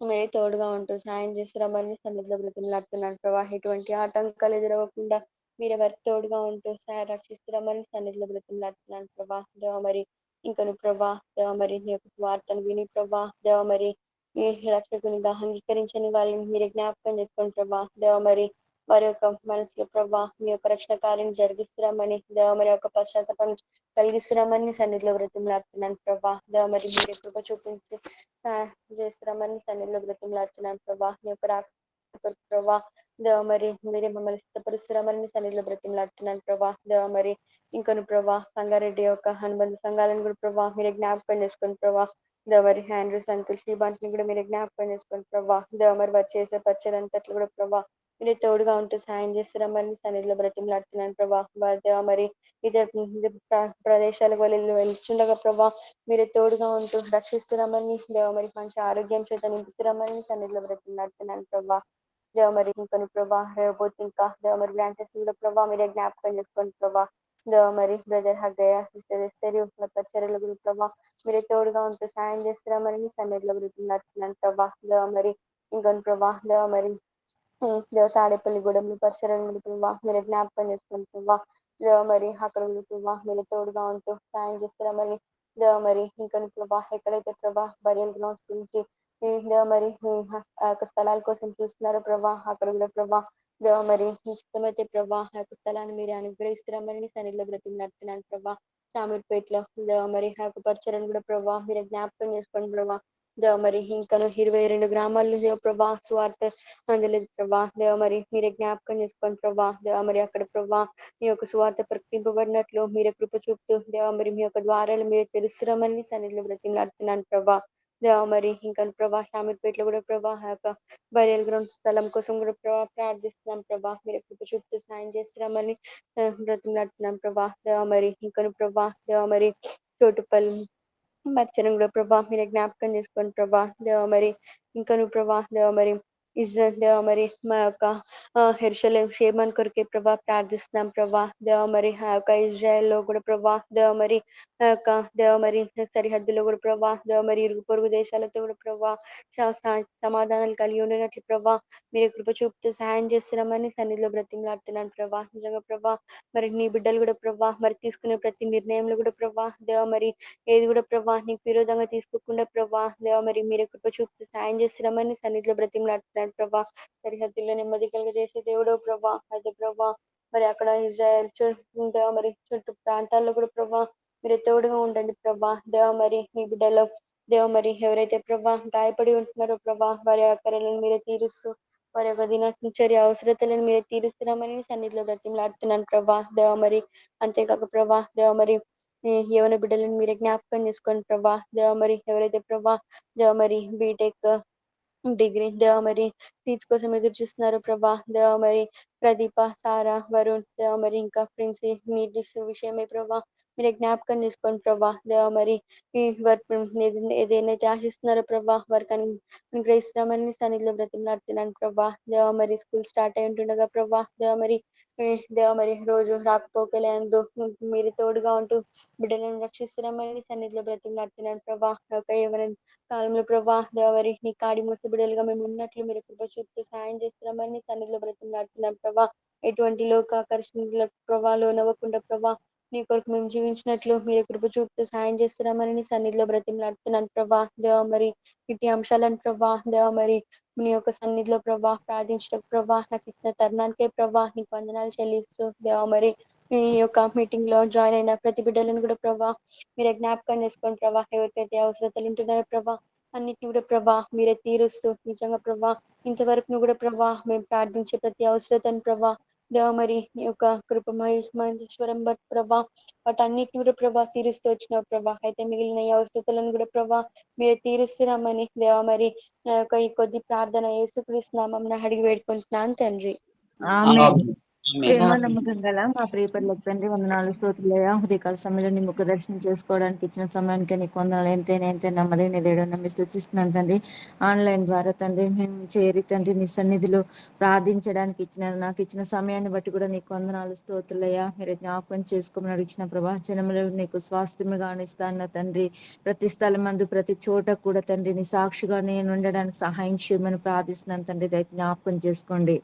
మీరే తోడుగా ఉంటూ సాయం చేస్తారమ్మని సన్నిధిలో బ్రతిమలాడుతున్నాను ప్రభా. ఎటువంటి ఆటంకాలు ఎదురవ్వకుండా మీరే వారికి తోడుగా ఉంటూ రక్షిస్తారమ్మని సన్నిధిలో బ్రతిమలాడుతున్నాను ప్రభా. దేవ మరి ఇంకను ప్రభా దేవ మరి నీ యొక్క వార్తను విని ప్రభా దేవ మరి ఈ రక్షకునిగా అంగీకరించని వాళ్ళని మీరే జ్ఞాపకం చేసుకోండి ప్రభా. దేవ మరి వారి యొక్క మనసులో ప్రభా మీ యొక్క రక్షణ కార్యం జరిగిస్తున్నామని దేవ మరి యొక్క పశ్చాత్తాపం కలిగిస్తున్నామని సన్నిధిలో బ్రతిమలాడుతున్నాను ప్రభా. దేవ మరి మీరే కృప చూపించి చేస్తున్నామని సన్నిధిలో బ్రతిమలాడుతున్నాను ప్రభా. మీ యొక్క ప్రభా దేవ మరి మీరే మమ్మల్ని సిద్ధపరుస్తున్నామని సన్నిధిలో బ్రతిమలాడుతున్నాను ప్రభా. దేవ మరి ఇంకొను ప్రభా సంగారెడ్డి యొక్క అనుబంధ సంఘాలను కూడా ప్రభా మీరే జ్ఞాపకం చేసుకుని ప్రభా. దేవ మరి హ్యాండ్రూస్ అంకుల్ శ్రీబాంతిని కూడా మీరే జ్ఞాపకం చేసుకుని ప్రభా. దేవ మరి వారు చేసే పరిచయం అంతట్లు కూడా ప్రభా మీరే తోడుగా ఉంటూ సాయం చేస్తున్నామని సన్నిధిలో బ్రతిమలాడుతున్నాను ప్రభా. వారి దేవ మరి ఇతర ప్రదేశాలకు వెళ్తుండగా ప్రభా మీరే తోడుగా ఉంటూ రక్షిస్తున్నామని దేవ మరి మంచి ఆరోగ్యం చేత నింపుతున్నామని సన్నిధిలో బ్రతిమలాడుతున్నాను ప్రభా. దేవ మరి ఇంకొన్ని ప్రభా రేవబోతు ఇంకా దేవ మరి బ్రాంచెస్ కూడా ప్రభా మీరే జ్ఞాపకం చేసుకోండి ప్రభా. దేవ మరి బ్రదర్ హగ్గయ్య, సిస్టర్ ఎస్తేరి పరిచర్యల గురించి ప్రభా మీరే తోడుగా ఉంటూ సాయం చేస్తున్నామని సన్నిధిలో బ్రతిమలాడుతున్నాను ప్రభా. దేవ మరి ఇంకొన్ని ప్రభా దేవ మరి దేవ తాడేపల్లిగూడెంలో పరిసరాలు ఉండి ప్రభా మీరు జ్ఞాపకం చేసుకోండి ప్రభా. దేవ మరి అక్కడ ఉండి ప్రభా మీరు తోడుగా ఉంటూ సాయం చేస్తారమని దేవ మరి ఇంకా ప్రభా ఎక్కడైతే ప్రభా బరియల్ గ్రౌండ్స్ గురించి దేవ మరి ఆ యొక్క స్థలాల కోసం చూస్తున్నారో ప్రభా అక్కడ కూడా ప్రభా దేవ మరి ఇష్టమైతే ప్రభా ఆ యొక్క స్థలాన్ని మీరు అనుగ్రహిస్తారమని సన్నిధిలో బ్రతిమలాడుతున్నాను ప్రభా. షామీర్పేటలో దేవ మరి ఆ యొక్క పరిసరాలు కూడా ప్రభా మీరు జ్ఞాపకం చేసుకోండి ప్రభా. దేవ మరి ఇంకా 22 గ్రామాల్లో దేవ ప్రభా స్వార్థ అందలేదు ప్రభా. దేవ మరి మీరే జ్ఞాపకం చేసుకోండి ప్రభా. దేవ మరి అక్కడ ప్రభా మీ యొక్క స్వార్థ ప్రకటింపబడినట్లు మీరే కృప చూపుతూ దేవ మరి మీ యొక్క ద్వారాలు మీరే తెలుసురమని సన్నిధిలో బ్రతిమలాడుతున్నాను ప్రభా. దేవ మరి ఇంకా ప్రభా షామీర్పేటలో కూడా ప్రభా ఆ యొక్క బరియల్ గ్రౌండ్ స్థలం కోసం కూడా ప్రభా ప్రార్థిస్తున్నాం ప్రభా. మీరే కృప చూపుతూ సాయం చేస్తున్నామని బ్రతిమలాడుతున్నాం ప్రభా. దేవ మరి ఇంకా ప్రభా దేవ మరి చోటుపల్లి మర్చనం కూడా ప్రభా మీరే జ్ఞాపకం చేసుకోండి ప్రభా. దేవ మరి ఇంకా ప్రభా దేవ మరి ఇజ్రాయల్ దేవ మరి మా యొక్క హెర్షలేం క్షేమం కొరకే ప్రభా ప్రార్థిస్తున్నాం ప్రభా. దేవ మరి ఆ యొక్క ఇజ్రాయెల్ లో కూడా ప్రభా దేవ మరి ఆ యొక్క దేవ మరి సరిహద్దులో కూడా ప్రభా దేవ మరి ఇరుగు పొరుగు దేశాలతో కూడా ప్రభా సమాధానాలు కలిగి ఉండినట్లు ప్రభా మీరు కృప చూపుతూ సహాయం చేస్తున్నామని సన్నిధిలో బ్రతిమలాడుతున్నాను ప్రభా. నిజంగా ప్రభా మరి నీ బిడ్డలు కూడా ప్రభా మరి తీసుకునే ప్రతి నిర్ణయంలో కూడా ప్రభా దేవ మరి ఏది కూడా ప్రభా నీకు విరోధంగా తీసుకోకుండా ప్రభా దేవ మరి మీరు కృప చూపుతూ సాయం చేస్తున్నామని సన్నిధిలో బ్రతిమలాడుతున్నాడు ప్రభా. సరిహద్దుల్లో నెమ్మది కలిగజేసే దేవుడో ప్రభా అయితే ప్రభా మరి అక్కడ ఇజ్రాయెల్ దేవ మరి చుట్టూ ప్రాంతాల్లో కూడా ప్రభా మీరు తోడుగా ఉండండి ప్రభా. దేవ మరి మీ బిడ్డలో దేవ మరి ఎవరైతే ప్రభా గాయపడి ఉంటున్నారో ప్రభా వారి అక్కరలను మీరే తీరుస్తూ వారి యొక్క దినచర్య అవసరతలను మీరే తీరుస్తున్నామని సన్నిధిలో బ్రతిమలాడుతున్నాను ప్రభా. దేవ మరి అంతేకాక ప్రభా దేవ మరి యవన బిడ్డలను మీరే జ్ఞాపకం చేసుకోండి ప్రభా. దేవ మరి ఎవరైతే ప్రభా దేవ మరి బీటెక్ డిగ్రీ దేవ మరి సీట్స్ కోసం ఎదురు చూస్తున్నారు ప్రభా. దేవ మరి ప్రదీప సారా వరుణ్ దేవ మరి ఇంకా ప్రిన్సీ నీటిస్ విషయమే ప్రభా మీరే జ్ఞాపకం చేసుకోండి ప్రభా. దేవ మరి ఈ వర్క్ ఏదైతే ఆశిస్తున్నారో ప్రభా వర్క్ గ్రహిస్తామని సన్నిధిలో బ్రతిమలాడుతున్నాను ప్రభా. దేవ మరి స్కూల్ స్టార్ట్ అయి ఉంటుండగా ప్రభా దేవ మరి దేవ మరి రోజు రాకపోకలేందు మీరు తోడుగా ఉంటూ బిడ్డలను రక్షిస్తున్నామని సన్నిధిలో బ్రతిమలాడుతున్నాను ప్రభా. ఒక ఎవరైనా కాలంలో ప్రభా దేవరి నీ కాడి మూసి బిడ్డలుగా మేము ఉన్నట్లు మీరు కృప చూపుతూ సాయం చేస్తున్నామని సన్నిధిలో బ్రతిమలాడుతున్నాం ప్రభా. ఎటువంటి లోక ఆకర్షణలకు ప్రభా లోనవ్వకుండా ప్రభా నీ కొరకు మేము జీవించినట్లు మీరు కృప చూపుతూ సాయం చేస్తున్నామని నీ సన్నిధిలో బ్రతిమలాడుతున్నాను ప్రభా. దేవ మరి ఇటు అంశాలను ప్రభా దేవ మరి నీ యొక్క సన్నిధిలో ప్రభా ప్రార్థించడం ప్రభా నాకు ఇచ్చిన తరుణానికే ప్రభా నీకు వందనాలు చెల్లిస్తూ దేవ మరి ఈ యొక్క మీటింగ్ లో జాయిన్ అయిన ప్రతి బిడ్డలను కూడా ప్రభా మీరే జ్ఞాపకం చేసుకోండి ప్రభా. ఎవరికైతే అవసరతలు ఉంటున్నాయో ప్రభా అన్నిటిని కూడా ప్రభా మీరే తీరుస్తూ నిజంగా ప్రభా ఇంతవరకు కూడా ప్రభా మేము ప్రార్థించే ప్రతి అవసరతను ప్రభా దేవ మరి నీ యొక్క కృప మహేశ్వరం బట్ ప్రభా వాటన్నిటిని కూడా ప్రభా తీరుస్తూ వచ్చినావు ప్రభా. అయితే మిగిలిన ఈ అవసరతలను కూడా ప్రభా మీరే తీరుస్తున్నామని దేవ మరి నా యొక్క ఈ కొద్ది ప్రార్థన యేసుక్రీస్తు అడిగి వేడుకుంటున్నాను తండ్రి. ఆమె ఆమేన్. ఆమేన్. ప్రేమ నమ్మకం గల మా ప్రియపరులకు తండ్రి వందనాలు స్తోత్రులయ్యా. ఉదయకాల సమయంలో నీ ముఖ దర్శనం చేసుకోవడానికి ఇచ్చిన సమయానికి నీకు వందనాలు. ఎంతైనా నమ్మదైన దేవుడు నమ్మి స్తుతిస్తున్నాను తండ్రి. ఆన్లైన్ ద్వారా తండ్రి మేము చేరి తండ్రి నీ సన్నిధిలో ప్రార్థించడానికి నాకు ఇచ్చిన సమయాన్ని బట్టి కూడా నీకు వందనాలు స్తోత్రులయ్యా. మీరు జ్ఞాపకం చేసుకోమని అడిగిన ప్రభా జనములు నీకు స్వాస్థ్యముగా అనిస్తాన్న తండ్రి. ప్రతి స్థలం మందు ప్రతి చోట కూడా తండ్రి నీ సాక్షిగా నేను ఉండడానికి సహాయం చేయమని ప్రార్థిస్తున్నాను తండ్రి. దయచేసి జ్ఞాపకం చేసుకోండి.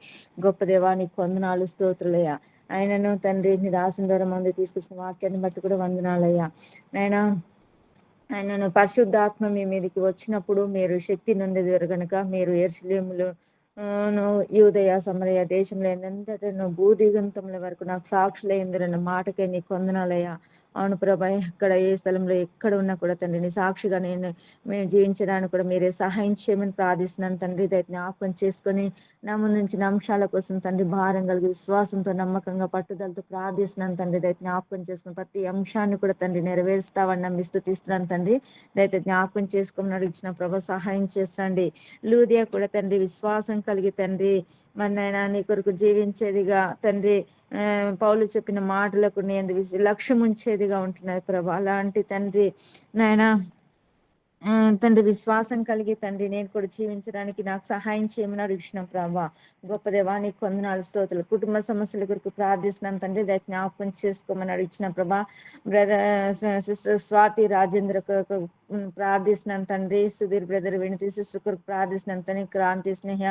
గొప్ప దేవానికి వందనాలు స్తోత్రులయ్యా. ఆయనను తండ్రి నీ దాసం ద్వారా మంది తీసుకొచ్చిన వాక్యాన్ని బట్టి కూడా వందనాలయ్యా. ఆయనను పరిశుద్ధాత్మ మీ మీదకి వచ్చినప్పుడు మీరు శక్తి నొందెదరు గనుక మీరు యెరూషలేములో యూదయ సమరయ దేశంలో ఎంతటను భూదిగంతముల వరకు నాకు సాక్షులైందరన్న మాటకే నీకు వందనాలయ్యా. అవును ప్రభా ఎక్కడ ఏ స్థలంలో ఎక్కడ ఉన్నా కూడా తండ్రి నీ సాక్షిగా మేము జీవించడానికి కూడా మీరే సహాయం చేయమని ప్రార్థిస్తున్నాను తండ్రి. దయచేసి జ్ఞాపకం చేసుకొని నా ముందుంచిన అంశాల కోసం తండ్రి భారం కలిగి విశ్వాసంతో నమ్మకంగా పట్టుదలతో ప్రార్థిస్తున్నాను తండ్రి. దయచేసి జ్ఞాపకం చేసుకుని ప్రతి అంశాన్ని కూడా తండ్రి నెరవేరుస్తావని నమ్మి స్తుతిస్తున్నాను తండ్రి. దయచేసి జ్ఞాపకం చేసుకోమని అడిగిన ప్రభా సహాయం చేస్తండి. లూదియా కూడా తండ్రి విశ్వాసం కలిగి తండ్రి మరి నాయన నీ కొరకు జీవించేదిగా తండ్రి పౌలు చెప్పిన మాటలకు నేను లక్ష్యం ఉంచేదిగా ఉంటున్నది ప్రభా. అలాంటి తండ్రి నాయన తండ్రి విశ్వాసం కలిగి తండ్రి నేను కూడా జీవించడానికి నాకు సహాయం చేయమని అడిగినాం ప్రభా. గొప్ప దేవానికి వందనాలు స్తోత్రాలు. కుటుంబ సమస్యల కొరకు ప్రార్థిస్తున్నాం తండ్రి. జ్ఞాపకం చేసుకోమని అడిగిన ప్రభా. బ్రదర్ సిస్టర్ స్వాతి రాజేంద్ర ప్రార్థిస్తున్నాను తండ్రి. సుధీర్ బ్రదర్, వినతి సిస్టర్ కొరకు ప్రార్థిస్తున్నాను తండ్రి. క్రాంతి, స్నేహ,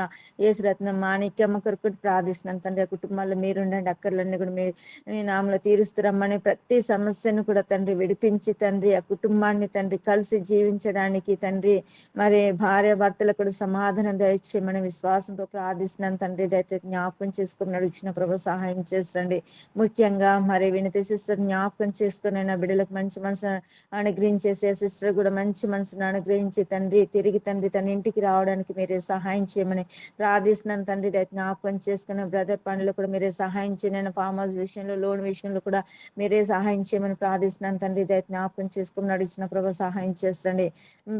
యేసురత్నం, మాణిక్యమ్మ కొరకు ప్రార్థిస్తున్నాను తండ్రి. ఆ కుటుంబాల్లో మీరుండండి, అక్కర్లన్నీ కూడా మీ నామలో తీరుస్తురమ్మని ప్రతి సమస్యను కూడా తండ్రి విడిపించి తండ్రి ఆ కుటుంబాన్ని తండ్రి కలిసి జీవించడానికి తండ్రి మరి భార్య భర్తలకు కూడా సమాధానం దయచేయమని విశ్వాసంతో ప్రార్థిస్తున్నాను తండ్రి. దయచేసి జ్ఞాపకం చేసుకుని నడిచిన ప్రభు సహాయం చేసండి. ముఖ్యంగా మరి వినతి సిస్టర్ జ్ఞాపకం చేసుకుని నా బిడ్డలకు మంచి మనసు అనుగ్రహించేసి సిస్టర్ కూడా మంచి మనసును అనుగ్రహించి తండ్రి తిరిగి తండ్రి తన ఇంటికి రావడానికి మీరే సహాయం చేయమని ప్రార్థిస్తున్నాను తండ్రి. జ్ఞాపకం చేసుకున్న బ్రదర్ పనులు కూడా మీరే సహాయం చేయను. ఫామ్ హౌస్ విషయంలో, లోన్ విషయంలో కూడా మీరే సహాయం చేయమని ప్రార్థిస్తున్నాను తండ్రి. జ్ఞాపకం చేసుకుని నడిచిన ప్రభు సహాయం చేస్తండి.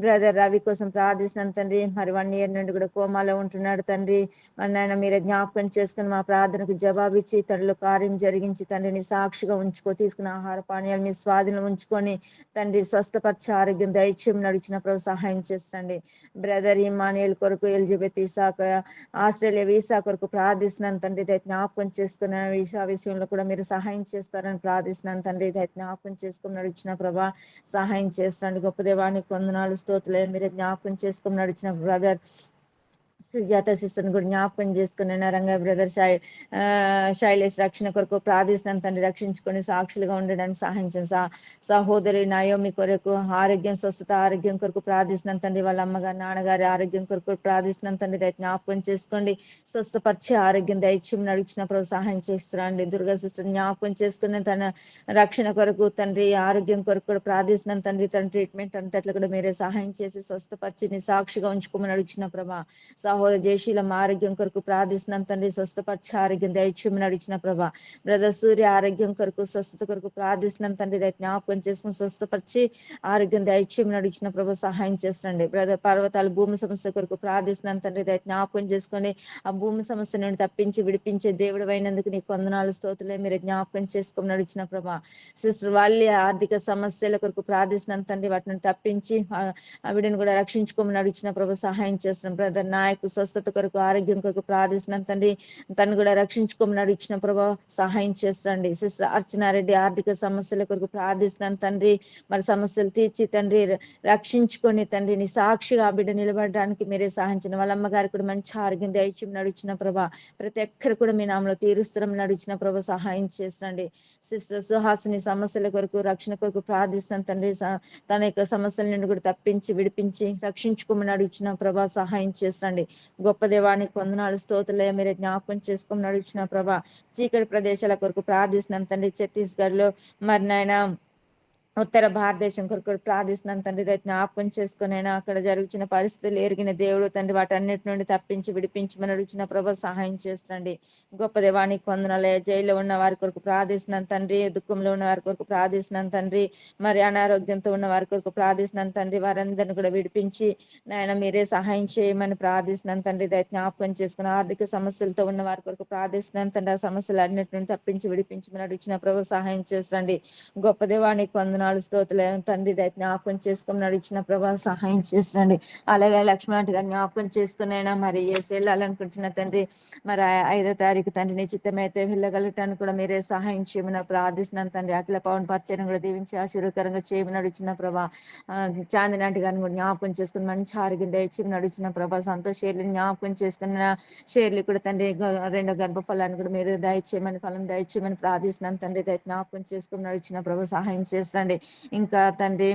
బ్రదర్ రవి కోసం ప్రార్థిస్తున్నాను తండ్రి. మరి 1 year నుండి కూడా కోమాలో ఉంటున్నాడు తండ్రి. మరి నాయన మీరే జ్ఞాపకం చేసుకుని మా ప్రార్థనకు జవాబిచ్చి తండ్రిలో కార్యం జరిగించి తండ్రిని సాక్షిగా ఉంచుకో, తీసుకున్న ఆహార పానీయాలు మీ స్వాధీనం ఉంచుకొని తండ్రి స్వస్థపరిచే ఆరోగ్యం దయచేయం నడిచిన ప్రభు సహాయం చేస్తండి. బ్రదర్ ఇమానియల్ కొరకు, ఎలిజబెత్ ఇసాక ఆస్ట్రేలియా వీసా కొరకు ప్రార్థిస్తున్నాను తండ్రి. జ్ఞాపకం చేసుకున్న వీసా విషయంలో కూడా మీరు సహాయం చేస్తారని ప్రార్థిస్తున్నాను తండ్రి. జ్ఞాపకం చేసుకుని నడిచిన ప్రభా సహాయం చేస్తాండి. గొప్ప దేవానికి వందనాలు, స్తోత్రాలు. మీరే జ్ఞాపకం చేసుకుని నడిచిన బ్రదర్ సుజాత సిస్టర్ని కూడా జ్ఞాపకం చేసుకుని రంగా బ్రదర్ శైలేష్ రక్షణ కొరకు ప్రార్థిస్తున్నాను తండ్రి. రక్షించుకొని సాక్షులుగా ఉండడానికి సహాయం చేయండి. సహోదరి నయోమి కొరకు ఆరోగ్యం, స్వస్థత, ఆరోగ్యం కొరకు ప్రార్థిస్తున్నాను తండ్రి. వాళ్ళ అమ్మగారు, నాన్నగారి ఆరోగ్యం కొరకు ప్రార్థిస్తున్నాను తండ్రి. జ్ఞాపకం చేసుకోండి, స్వస్థపరిచే ఆరోగ్యం దయచేయం నడిచిన ప్రభు సహాయం చేస్తున్నాండి. దుర్గా సిస్టర్ జ్ఞాపకం చేసుకుని తన రక్షణ కొరకు తండ్రి, ఆరోగ్యం కొరకు కూడా ప్రార్థిస్తున్నాను తండ్రి. తన ట్రీట్మెంట్ అంతట్లో కూడా మీరే సహాయం చేసి స్వస్థపరిచి సాక్షిగా ఉంచుకోమని నడిచిన ప్రభా సహోదర జయశీలం ఆరోగ్యం కొరకు ప్రార్థిస్తున్నాను తండ్రి. స్వస్థపరిచే ఆరోగ్యం దయచేయమని నడిచిన ప్రభా. బ్రదర్ సూర్య ఆరోగ్యం కొరకు, స్వస్థత కొరకు ప్రార్థిస్తున్నాను తండ్రి. జ్ఞాపకం చేసుకుని స్వస్థపరిచి ఆరోగ్యం దయచేయమని నడిచిన ప్రభా సహాయం చేస్తుంది. బ్రదర్ పర్వతాలు భూమి సమస్య కొరకు ప్రార్థిస్తున్నాను తండ్రి. జ్ఞాపకం చేసుకొని ఆ భూమి సమస్య నుండి తప్పించి విడిపించే దేవుడు అయినందుకు నీకు వందనాలు, స్తోత్రాలు. మీరు జ్ఞాపకం చేసుకుని నడిచిన ప్రభా. సిస్టర్ వాళ్ళ ఆర్థిక సమస్యల కొరకు ప్రార్థిస్తున్నాను తండ్రి. వాటిని తప్పించి ఆవిడని కూడా రక్షించుకోమని నడిచిన ప్రభు సహాయం చేస్తున్నాం. బ్రదర్ నాయకు స్వస్థత కొరకు, ఆరోగ్యం కొరకు ప్రార్థిస్తున్నాను తండ్రి. తను కూడా రక్షించుకోమని నడిచిన ప్రభు సహాయం చేస్తాండి. సిస్టర్ అర్చనారెడ్డి ఆర్థిక సమస్యల కొరకు ప్రార్థిస్తున్నాను తండ్రి. మరి సమస్యలు తీర్చి తండ్రి రక్షించుకొని తండ్రి నీ సాక్షిగా ఆ బిడ్డ నిలబడడానికి మీరే సహాయించిన. వాళ్ళ అమ్మగారు కూడా మంచి ఆరోగ్యం దయచి నడిచిన ప్రభా. ప్రతి ఒక్కరు కూడా మీ నామలో తీరుస్తరం నడిచిన ప్రభు సహాయం చేస్తాండి. సిస్టర్ సుహాసిని సమస్యల కొరకు, రక్షణ కొరకు ప్రార్థిస్తాను తండ్రి. తన యొక్క సమస్యల నుండి కూడా తప్పించి విడిపించి రక్షించుకోమని నడిచిన ప్రభా సహాయం చేస్తండి. గొప్ప దేవానికి వందనాలు, స్తోత్రాలు. మీరే జ్ఞాపకం చేసుకుని నడిచిన ప్రభా. చీకటి ప్రదేశాల కొరకు ప్రార్థిస్తున్నాను తండ్రి. ఛత్తీస్గఢ్ లో మరి నాయన ఉత్తర భారతదేశం కొరకు ప్రార్థిస్తున్నాను తండ్రి. జ్ఞాపకం చేసుకుని అక్కడ జరుగుతున్న పరిస్థితులు ఎరిగిన దేవుడు తండ్రి. వాటన్నిటి నుండి తప్పించి విడిపించమని అడుగుచిన ప్రభు సహాయం చేస్తండి. గొప్ప దేవానికి వందనాలే. జైల్లో ఉన్న వారి కొరకు ప్రార్థిస్తున్నాను తండ్రి. దుఃఖంలో ఉన్న వారి కొరకు ప్రార్థిస్తున్నాను తండ్రి. మరి అనారోగ్యంతో ఉన్న వారి కొరకు ప్రార్థిస్తున్నాను తండ్రి. వారందరిని కూడా విడిపించి నాయన మీరే సహాయం చేయమని ప్రార్థిస్తున్నాను తండ్రి. జ్ఞాపకం చేసుకుని ఆర్థిక సమస్యలతో ఉన్న వారి కొరకు ప్రార్థిస్తున్నాను తండ్రి. ఆ సమస్యలు అన్నిటి నుండి తప్పించి విడిపించమని అడిగిన ప్రభు సహాయం చేస్తండి. గొప్ప దేవానికి వందనాలు, స్తోత్రాలు తండ్రి. జ్ఞాపకం చేసుకుని నడిచిన ప్రభా సహాయం చేసండి. అలాగే లక్ష్మణ్ గారు జ్ఞాపకం చేసుకునైనా మరి ఏసి వెళ్ళాలనుకుంటున్న తండ్రి. మరి 5వ తారీఖు తండ్రి నీ చిత్తమైతే వెళ్ళగలటానికి కూడా మీరే సహాయం చేయమని ప్రార్థిస్తున్నాను తండ్రి. అఖిల పవన్ పరిచయం కూడా దీవించి ఆశీర్వకరంగా చేయమని నడిచిన ప్రభా. చాందినాటి గారిని కూడా జ్ఞాపకం చేసుకుని మంచి ఆరోగ్యం దయచేసి నడిచిన ప్రభా. సంతోష్ షేర్లు జ్ఞాపకం చేసుకున్న షేర్లు కూడా తండ్రి 2వ గర్భఫలాన్ని కూడా మీరు దయచేయమని, ఫలం దయచేయమని ప్రార్థిస్తున్నాను తండ్రి. జ్ఞాపకం చేసుకుని నడిచిన ప్రభు సహాయం చేస్తండి. ఇంకా తండ్రి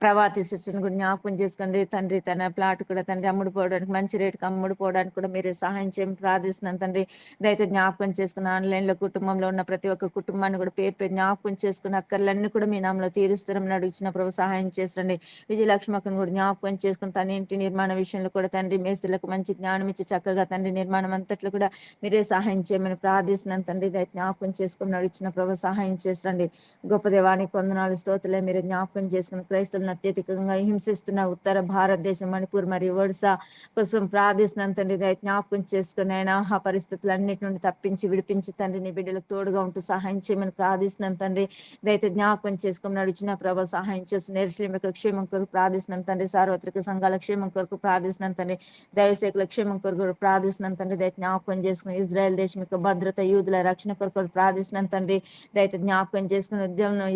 ప్రభాతి శిక్షను కూడా జ్ఞాపకం చేసుకోండి తండ్రి. తన ప్లాట్ కూడా తండ్రి అమ్ముడుపోవడానికి, మంచి రేటుకి అమ్ముడుపోవడానికి కూడా మీరు సహాయం చేయమని ప్రార్థిస్తున్నాను తండ్రి. దయచేసి జ్ఞాపకం చేసుకుని ఆన్లైన్లో కుటుంబంలో ఉన్న ప్రతి ఒక్క కుటుంబాన్ని కూడా పేరు పేరు జ్ఞాపకం చేసుకుని అక్కర్లన్నీ కూడా మీ నామలో తీరుస్తారని అడుగుతున్న ప్రభు సహాయం చేస్తండి. విజయలక్ష్మక్కను కూడా జ్ఞాపకం చేసుకుని తన ఇంటి నిర్మాణ విషయంలో కూడా తండ్రి మేస్త్రులకు మంచి జ్ఞానం ఇచ్చి చక్కగా తండ్రి నిర్మాణం అంతట్లో కూడా మీరే సహాయం చేయమని ప్రార్థిస్తున్నాను తండ్రి. జ్ఞాపకం చేసుకుని అడుగుతున్న ప్రభు సహాయం చేస్తండి. గొప్ప దేవానికి వందనాలు, స్తోత్రాలు. మీరు జ్ఞాపకం చేసుకుని క్రైస్తవులను అత్యధికంగా హింసిస్తున్న ఉత్తర భారతదేశం, మణిపూర్ మరియు ఒడిశా కోసం ప్రార్థిస్తున్నాను తండ్రి. జ్ఞాపకం చేసుకుని అయినా ఆ పరిస్థితులన్నిటి నుండి తప్పించి విడిపించి తండ్రి నీ బిడ్డలకు తోడుగా ఉంటూ సహాయం చేయమని ప్రార్థిస్తున్నాను తండ్రి. దయతో జ్ఞాపకం చేసుకుని నడిచిన ప్రభు సహాయం చేస్తున్న యెరూషలేము క్షేమం కొరకు ప్రార్థిస్తున్నాను తండ్రి. సార్వత్రిక సంఘాల క్షేమం కొరకు ప్రార్థిస్తున్నాను తండ్రి. దైవసేకుల క్షేమం కొరకు ప్రార్థిస్తున్నాను తండ్రి. దయతో జ్ఞాపకం చేసుకుని ఇజ్రాయెల్ దేశం యొక్క భద్రత, యూదుల రక్షణ కొరకు ప్రార్థిస్తున్నాను తండ్రి. దయతో జ్ఞాపకం చేసుకుని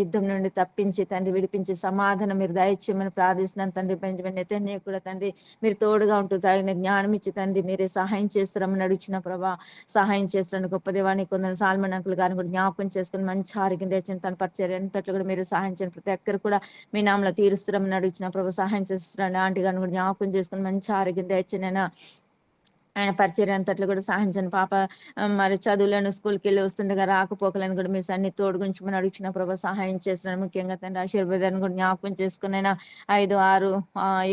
యుద్ధం నుండి తప్పించి తండ్రి విడిపించి సమాధానం మీరు దయచేయమని ప్రార్థిస్తున్నాను తండ్రి. బెంజమిన్ నెతన్యాహు కూడా తండ్రి మీరు తోడుగా ఉంటూ తగిన జ్ఞానం ఇచ్చి తండ్రి మీరే సహాయం చేస్తారని అడిగిన ప్రభా, సహాయం చేస్తారని గొప్ప దేవానికి కొందరు సాల్మన్ అంకుల్ గారిని కూడా జ్ఞాపకం చేసుకుని మంచి ఆరోగ్యం తెచ్చిన తన పరిచర్య ఎంతట్లో కూడా మీరు సహాయం చేయండి. ప్రతి ఒక్కరు కూడా మీ నామలో తీరుస్తారని అడిగిన ప్రభు సహాయం చేస్తారని ఆంటీ గారిని కూడా జ్ఞాపకం చేసుకుని మంచి ఆరోగ్యం తెచ్చినైనా ఆయన పరిచర్య అంతట్లో కూడా సహాయించండి. పాప మరి చదువులను స్కూల్కి వెళ్ళి వస్తుండగా రాకపోకలను కూడా మీ సన్ని తోడుగుంచమని అడిగిన ప్రభా సహాయం చేస్తున్నాను. ముఖ్యంగా తండ్రి ఆశీర్వాదాన్ని కూడా జ్ఞాపకం చేసుకునైనా 5, 6,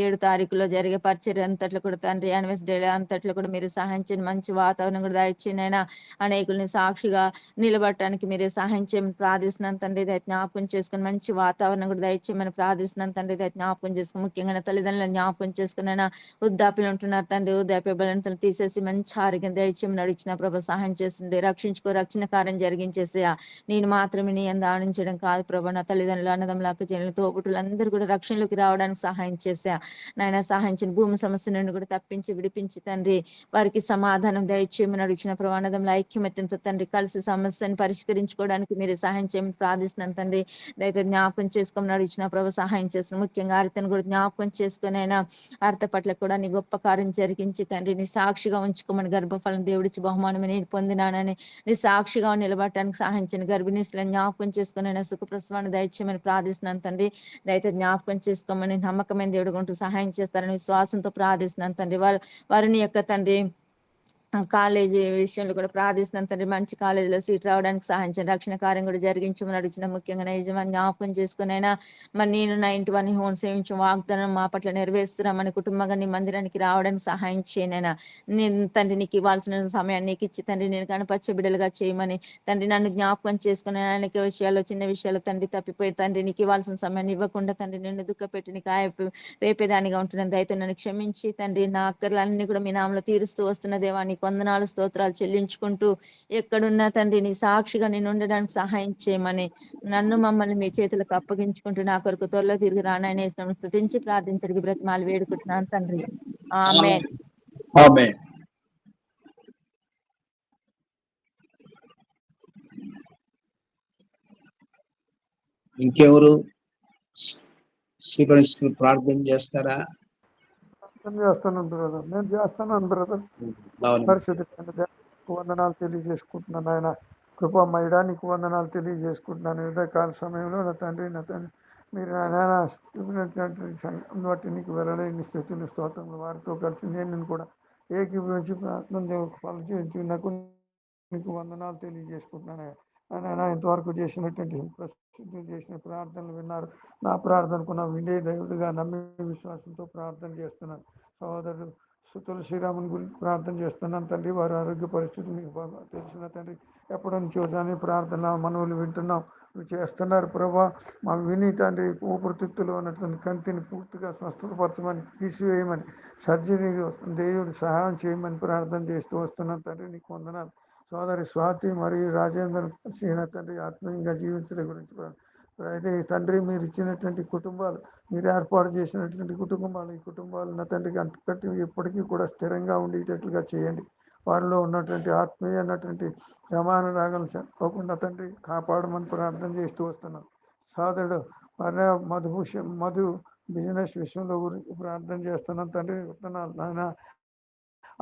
7 తారీఖులో జరిగే పరిచర్య అంతట్లో కూడా తండ్రి యానివర్సరీ డే అంతట్లో కూడా మీరు సహాయం చేయండి. మంచి వాతావరణం కూడా దయచేయనైనా అనేకుల్ని సాక్షిగా నిలబడటానికి మీరే సహాయం చేయమని ప్రార్థిస్తున్నాను తండ్రి. దయ జ్ఞాపకం చేసుకుని మంచి వాతావరణం కూడా దయచేయమని ప్రార్థిస్తున్నాను తండ్రి. దయ జ్ఞాపకం చేసుకుని ముఖ్యంగా నా తల్లిదండ్రులను జ్ఞాపకం చేసుకునైనా వృద్ధాప్యులు ఉంటున్నారు తండ్రి. వృద్ధాప్య బలంతో తీసేసి మంచి ఆరోగ్యం దయచేయమని అడిగిన ప్రభు సహాయం చేస్తుండే రక్షించుకో, రక్షణ కార్యం జరిగించేసేయా. నేను మాత్రమే నీ అందు ఆనందించడం కాదు ప్రభు, నా తల్లిదండ్రులు అన్నదమ్ములు అక్క చెల్లెలు తోబుట్టులు అందరూ కూడా రక్షణలోకి రావడానికి సహాయం చేసా నాయన. సహాయించిన భూమి సమస్య నుండి కూడా తప్పించి విడిపించి తండ్రి వారికి సమాధానం దయచేయమని అడిగిన ప్రభు. అన్నదమ్ముల ఐక్యమత్యంతో తండ్రి కలిసి సమస్యను పరిష్కరించుకోవడానికి మీరు సహాయం చేయమని ప్రార్థిస్తున్నాను తండ్రి. దయతో జ్ఞాపకం చేసుకోమని అడిగిన ప్రభు సహాయం చేస్తున్నాను. ముఖ్యంగా అర్థను కూడా జ్ఞాపకం చేసుకుని అయినా అర్థ పట్ల కూడా నీ గొప్ప కార్యం జరిగించి తండ్రి నీ సాక్షిగా ఉంచుకోమని గర్భఫలం దేవుడిచ్చి బహుమానం నేను పొందినానని నీ సాక్షిగా నిలబడటానికి సహాయించండి. గర్భిణీసులను జ్ఞాపకం చేసుకుని సుఖప్రసవాన్ని దయచేయమని ప్రార్థిస్తున్నాను తండ్రి. దయతో జ్ఞాపకం చేసుకోమని నమ్మకమైన దేవుడు ఉంటూ సహాయం చేస్తారని విశ్వాసంతో ప్రార్థిస్తున్నాను తండ్రి. వారిని యొక్క తండ్రి కాలేజీ విషయంలో కూడా ప్రార్థిస్తున్నాను తండ్రి. మంచి కాలేజీలో సీట్ రావడానికి సహాయించండి. రక్షణ కార్యం కూడా జరిగించమని అడిగిన ముఖ్యంగా యజమాని జ్ఞాపకం చేసుకునైనా మరి నేను నా ఇంటి వారిని హోం సేవించు వాగ్దానం మా పట్ల నెరవేరుస్తున్నామని కుటుంబంగా నీ మందిరానికి రావడానికి సహాయం చేయనైనా నేను తండ్రి నీకు ఇవ్వాల్సిన సమయాన్ని నీకు ఇచ్చి తండ్రి నేను కనపచ్చే బిడ్డలుగా చేయమని తండ్రి నన్ను జ్ఞాపకం చేసుకుని అనేక విషయాలు చిన్న విషయాలు తండ్రి తప్పిపోయి తండ్రి నీకు ఇవ్వాల్సిన సమయాన్ని ఇవ్వకుండా తండ్రి నిన్ను దుఃఖపెట్టి నీకు రేపేదానిగా ఉంటున్నాను. దయతో నన్ను క్షమించి తండ్రి నా అక్కర్లన్నీ కూడా మీ నామలో తీరుస్తూ వస్తున్న దేవానికి వందనాలు స్తోత్రాలు చెల్లించుకుంటూ ఎక్కడున్నా తండ్రి నీ సాక్షిగా నేను ఉండడానికి సహాయం చేయమని నన్ను మమ్మల్ని మీ చేతులకు అప్పగించుకుంటూ నా కొరకు త్వరలో తిరిగి రాననే స్తుతించి ప్రార్థించడానికి బ్రతిమాలు వేడుకుంటున్నాను తండ్రి. ఆమేన్. ఆమేన్. ఇంకెవరు శ్రీకృష్ణుడు ప్రార్థన చేస్తారా? చేస్తాను బ్రదర్, నేను చేస్తాను బ్రదర్. పరిశుద్ధ వందనాలు తెలియజేసుకుంటున్నాను ఆయన కృపమయుడా, నీకు వందనాలు తెలియజేసుకుంటున్నాను. ఉదయకాల సమయంలో నా తండ్రి మీరు బట్టి నీకు వెళ్ళలేని స్థితిని స్తోత్రములు వారితో కలిసి నేను కూడా ఏకీభవించి ప్రార్థన నాకు నీకు వందనాలు తెలియజేసుకుంటున్నాను. ఆయన ఇంతవరకు చేసినటువంటి ప్రసిద్ధి చేసిన ప్రార్థనలు విన్నారు. నా ప్రార్థనకు నా వినే దేవుడిగా నమ్మి విశ్వాసంతో ప్రార్థన చేస్తున్నాను. సహోదరుడు తులసిరాముని గురించి ప్రార్థన చేస్తున్నాను తండ్రి. వారి ఆరోగ్య పరిస్థితి మీకు బాగా తెలిసిన తండ్రి. ఎప్పటి నుంచో కానీ ప్రార్థన మనవులు వింటున్నాం, చేస్తున్నారు ప్రభా. మా విని తండ్రి ఊపిరితిత్తులో ఉన్నటువంటి కంటిని పూర్తిగా స్వస్థపరచమని తీసివేయమని సర్జరీ దేవుడు సహాయం చేయమని ప్రార్థన చేస్తూ వస్తున్నాం తండ్రి. నీకు వందనాలు. సోదరి స్వాతి మరియు రాజేందర్ తండ్రి ఆత్మీయంగా జీవించడం గురించి అయితే తండ్రి మీరు ఇచ్చినటువంటి కుటుంబాలు, మీరు ఏర్పాటు చేసినటువంటి కుటుంబాలు, ఈ కుటుంబాలు నా తండ్రికి అంటుకట్టి ఎప్పటికీ కూడా స్థిరంగా ఉండేటట్లుగా చేయండి. వారిలో ఉన్నటువంటి ఆత్మీయ అన్నటువంటి సమాన రాగం చెప్పకుండా తండ్రి కాపాడమని ప్రార్థన చేస్తూ వస్తున్నాం. సోదరుడు మధు బిజినెస్ విషయంలో గురించి ప్రార్థన చేస్తున్నాం తండ్రి. ఆయన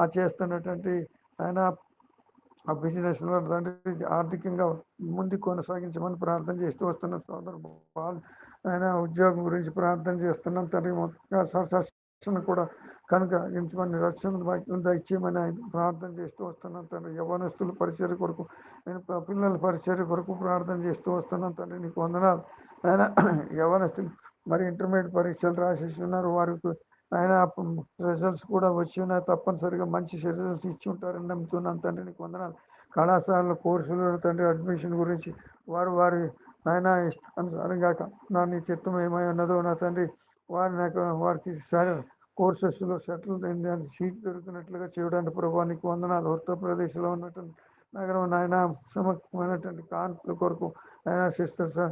ఆ చేస్తున్నటువంటి ఆయన ఆ బిజినెస్ తండ్రి ఆర్థికంగా ముందుకు కొనసాగించమని ప్రార్థన చేస్తూ వస్తున్నాం. సోదరు ఆయన ఉద్యోగం గురించి ప్రార్థన చేస్తున్నాం తండ్రి. రక్షణ కూడా కనుక ఎంచుకొని రక్షణ దయచేయమని ఆయన ప్రార్థన చేస్తూ వస్తున్నాం తండ్రి. యవ్వనస్తుల పరిచర్య కొరకు, నేను పిల్లల పరిచర్య కొరకు ప్రార్థన చేస్తూ వస్తున్నాం తండ్రి. నీకు వందనాలు. ఆయన యవ్వనస్తులు మరి ఇంటర్మీడియట్ పరీక్షలు రాసేసి ఉన్నారు. వారికి ఆయన రిజల్ట్స్ కూడా వచ్చి ఉన్నాయి. తప్పనిసరిగా మంచి రిజల్ట్స్ ఇచ్చి ఉంటారని నమ్ముతున్నాను తండ్రి. నీకు వందనాలు. కళాశాల కోర్సులు తండ్రి అడ్మిషన్ గురించి వారి ఆయన అనుసారంగా నీ చిత్తం ఏమై ఉన్నదో నా తండ్రి వారికి కోర్సెస్లో సెటిల్ సీట్ దొరుకుతున్నట్లుగా చేయడానికి ప్రభావ నీకు వందనాలు. ఉత్తరప్రదేశ్లో ఉన్నటువంటి నగరం నాయన సమకమైనటువంటి కాన్పుల కొరకు ఆయన సిస్టర్స్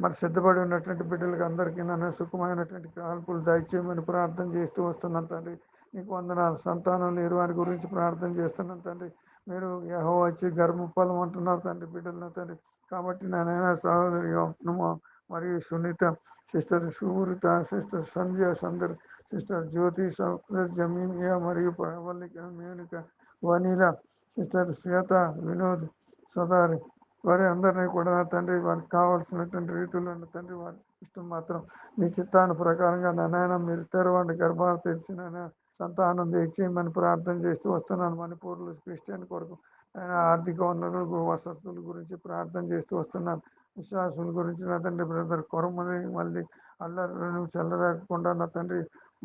మరి సిద్ధపడి ఉన్నటువంటి బిడ్డలకు అందరికీ నన్ను సుఖమైనటువంటి కాన్పులు దయచేయమని ప్రార్థన చేస్తూ వస్తున్నాను తండ్రి. నీకు వందనాలు. సంతానం లేని వారి గురించి ప్రార్థన చేస్తున్నాను తండ్రి. మీరు యెహోవా వచ్చి గర్భఫలం అంటున్నారు తండ్రి బిడ్డలను తండ్రి. కాబట్టి నాయన సహోదరి మరియు సునీత, సిస్టర్ సుమృత, సిస్టర్ సంధ్య, సందర్, సిస్టర్ జ్యోతి, జమీనియా మరియు ప్రవల్లిక, మేనిక, వనీల, సిస్టర్ శ్వేత, వినోద్, సదారి, వారి అందరినీ కూడా నా తండ్రి వారికి కావాల్సినటువంటి రీతిలో నా తండ్రి వారి ఇష్టం మాత్రం మీ చిత్తాను ప్రకారంగా నాయన మీరు తెరవండి, గర్భాలు తెరిచిన సంతానం తెచ్చేయమని ప్రార్థన చేస్తూ వస్తున్నాను. మణిపూర్లో క్రిస్టియన్ కొరకు ఆయన ఆర్థిక వనరులు వసతుల గురించి ప్రార్థన చేస్తూ వస్తున్నాను. విశ్వాసుల గురించి నా తండ్రి బ్రదర్ కొరమని మళ్ళీ అల్లర్లను చెల్లరాకుండా నా తండ్రి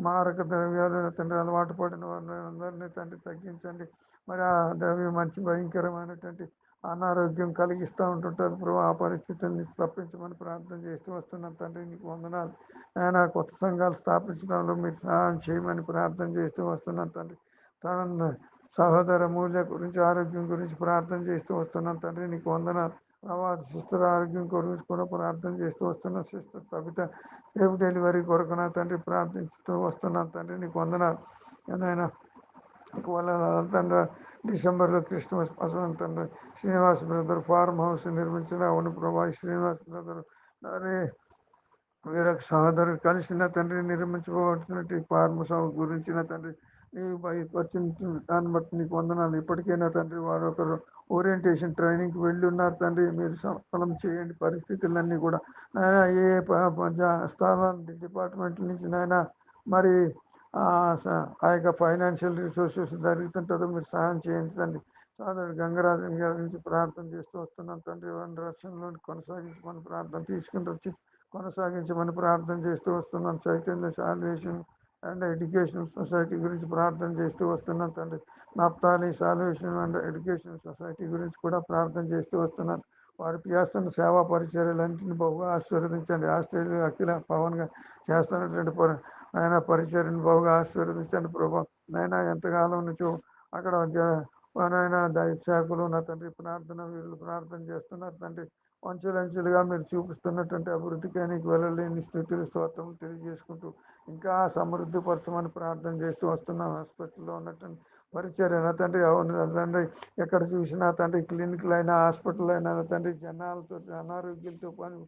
మారక ద్రవ్యాలు నా తండ్రి అలవాటు పడిన వారిని అందరినీ తండ్రి తగ్గించండి. మరి ఆ ద్రవ్యం మంచి భయంకరమైనటువంటి అనారోగ్యం కలిగిస్తూ ఉంటుంటారు ప్రభు. ఆ పరిస్థితుల్ని తప్పించమని ప్రార్థన చేస్తూ వస్తున్నాం తండ్రి. నీకు వందనాలు. ఆయన కొత్త సంఘాలు స్థాపించడంలో మీరు సహాయం చేయమని ప్రార్థన చేస్తూ వస్తున్నాం తండ్రి. తన సహోదర మూల్య గురించి ఆరోగ్యం గురించి ప్రార్థన చేస్తూ వస్తున్నాం తండ్రి. నీకు వందనాలు. తర్వాత సిస్టర్ ఆరోగ్యం గురించి కూడా ప్రార్థన చేస్తూ వస్తున్నాం. సిస్టర్ కవిత సేఫ్ డెలివరీ కొరకు నా తండ్రి ప్రార్థిస్తూ వస్తున్నాం తండ్రి. నీకు వందనాలు. ఆయన వాళ్ళ తండ్రి డిసెంబర్లో క్రిస్మస్ పసరం తండ్రి శ్రీనివాస్ బ్రదర్ ఫార్మ్ హౌస్ నిర్మించిన అవును ప్రభా. శ్రీనివాస్ బ్రదర్ అరే వీరొక సహోదరుడు కలిసిన తండ్రి నిర్మించుకోవాల్సినటువంటి ఫార్మ్ హౌస్ గురించిన తండ్రి నీవు వచ్చిన దాన్ని బట్టి నీకు వందనాలు. ఇప్పటికైనా తండ్రి వారు ఒకరు ఓరియంటేషన్ ట్రైనింగ్కి వెళ్ళి ఉన్నారు తండ్రి. మీరు సఫలం చేయండి పరిస్థితులన్నీ కూడా నాయన. ఏ స్థానాల డిపార్ట్మెంట్ నుంచి నాయన మరి ఆ యొక్క ఫైనాన్షియల్ రిసోర్సెస్ జరుగుతుంటుందో మీరు సహాయం చేయండి తండ్రి. సోదరుడు గంగరాజన్ గారి నుంచి ప్రార్థన చేస్తూ వస్తున్నాం తండ్రి. వారిని రక్షణలో కొనసాగించమని ప్రార్థన తీసుకుని వచ్చి కొనసాగించమని ప్రార్థన చేస్తూ వస్తున్నాం. Chaitanya salvation and education society గురించి ప్రార్థన చేస్తూ వస్తున్నాం తండ్రి. నప్తాలి సాల్వేషన్ అండ్ ఎడ్యుకేషన్ సొసైటీ గురించి కూడా ప్రార్థన చేస్తూ వస్తున్నాను. వారు చేస్తున్న సేవా పరిచర్యలన్నింటినీ బహుగా ఆశీర్వదించండి. ఆస్ట్రేలియా అఖిల పవన్ గా చేస్తున్నటువంటి ఆయన పరిచర్యను బహుగా ఆశీర్వదించండి ప్రభా. నైనా ఎంతకాలం నుంచో అక్కడ నాయన దైవసేవకులు నా తండ్రి ప్రార్థన వీళ్ళు ప్రార్థన చేస్తున్నారు తండ్రి. అంచెలంచెలుగా మీరు చూపిస్తున్నటువంటి అభివృద్ధికి నీకు వెళ్ళలేని స్థితులు స్తోత్రం తెలియజేసుకుంటూ ఇంకా సమృద్ధి పరచమని ప్రార్థన చేస్తూ వస్తున్నాం. హాస్పిటల్లో ఉన్నటువంటి పరిచర్య నా తండ్రి అవును తండ్రి. ఎక్కడ చూసినా తండ్రి క్లినిక్లు అయినా హాస్పిటల్ అయినా తండ్రి జనాలతో అనారోగ్యంతో పని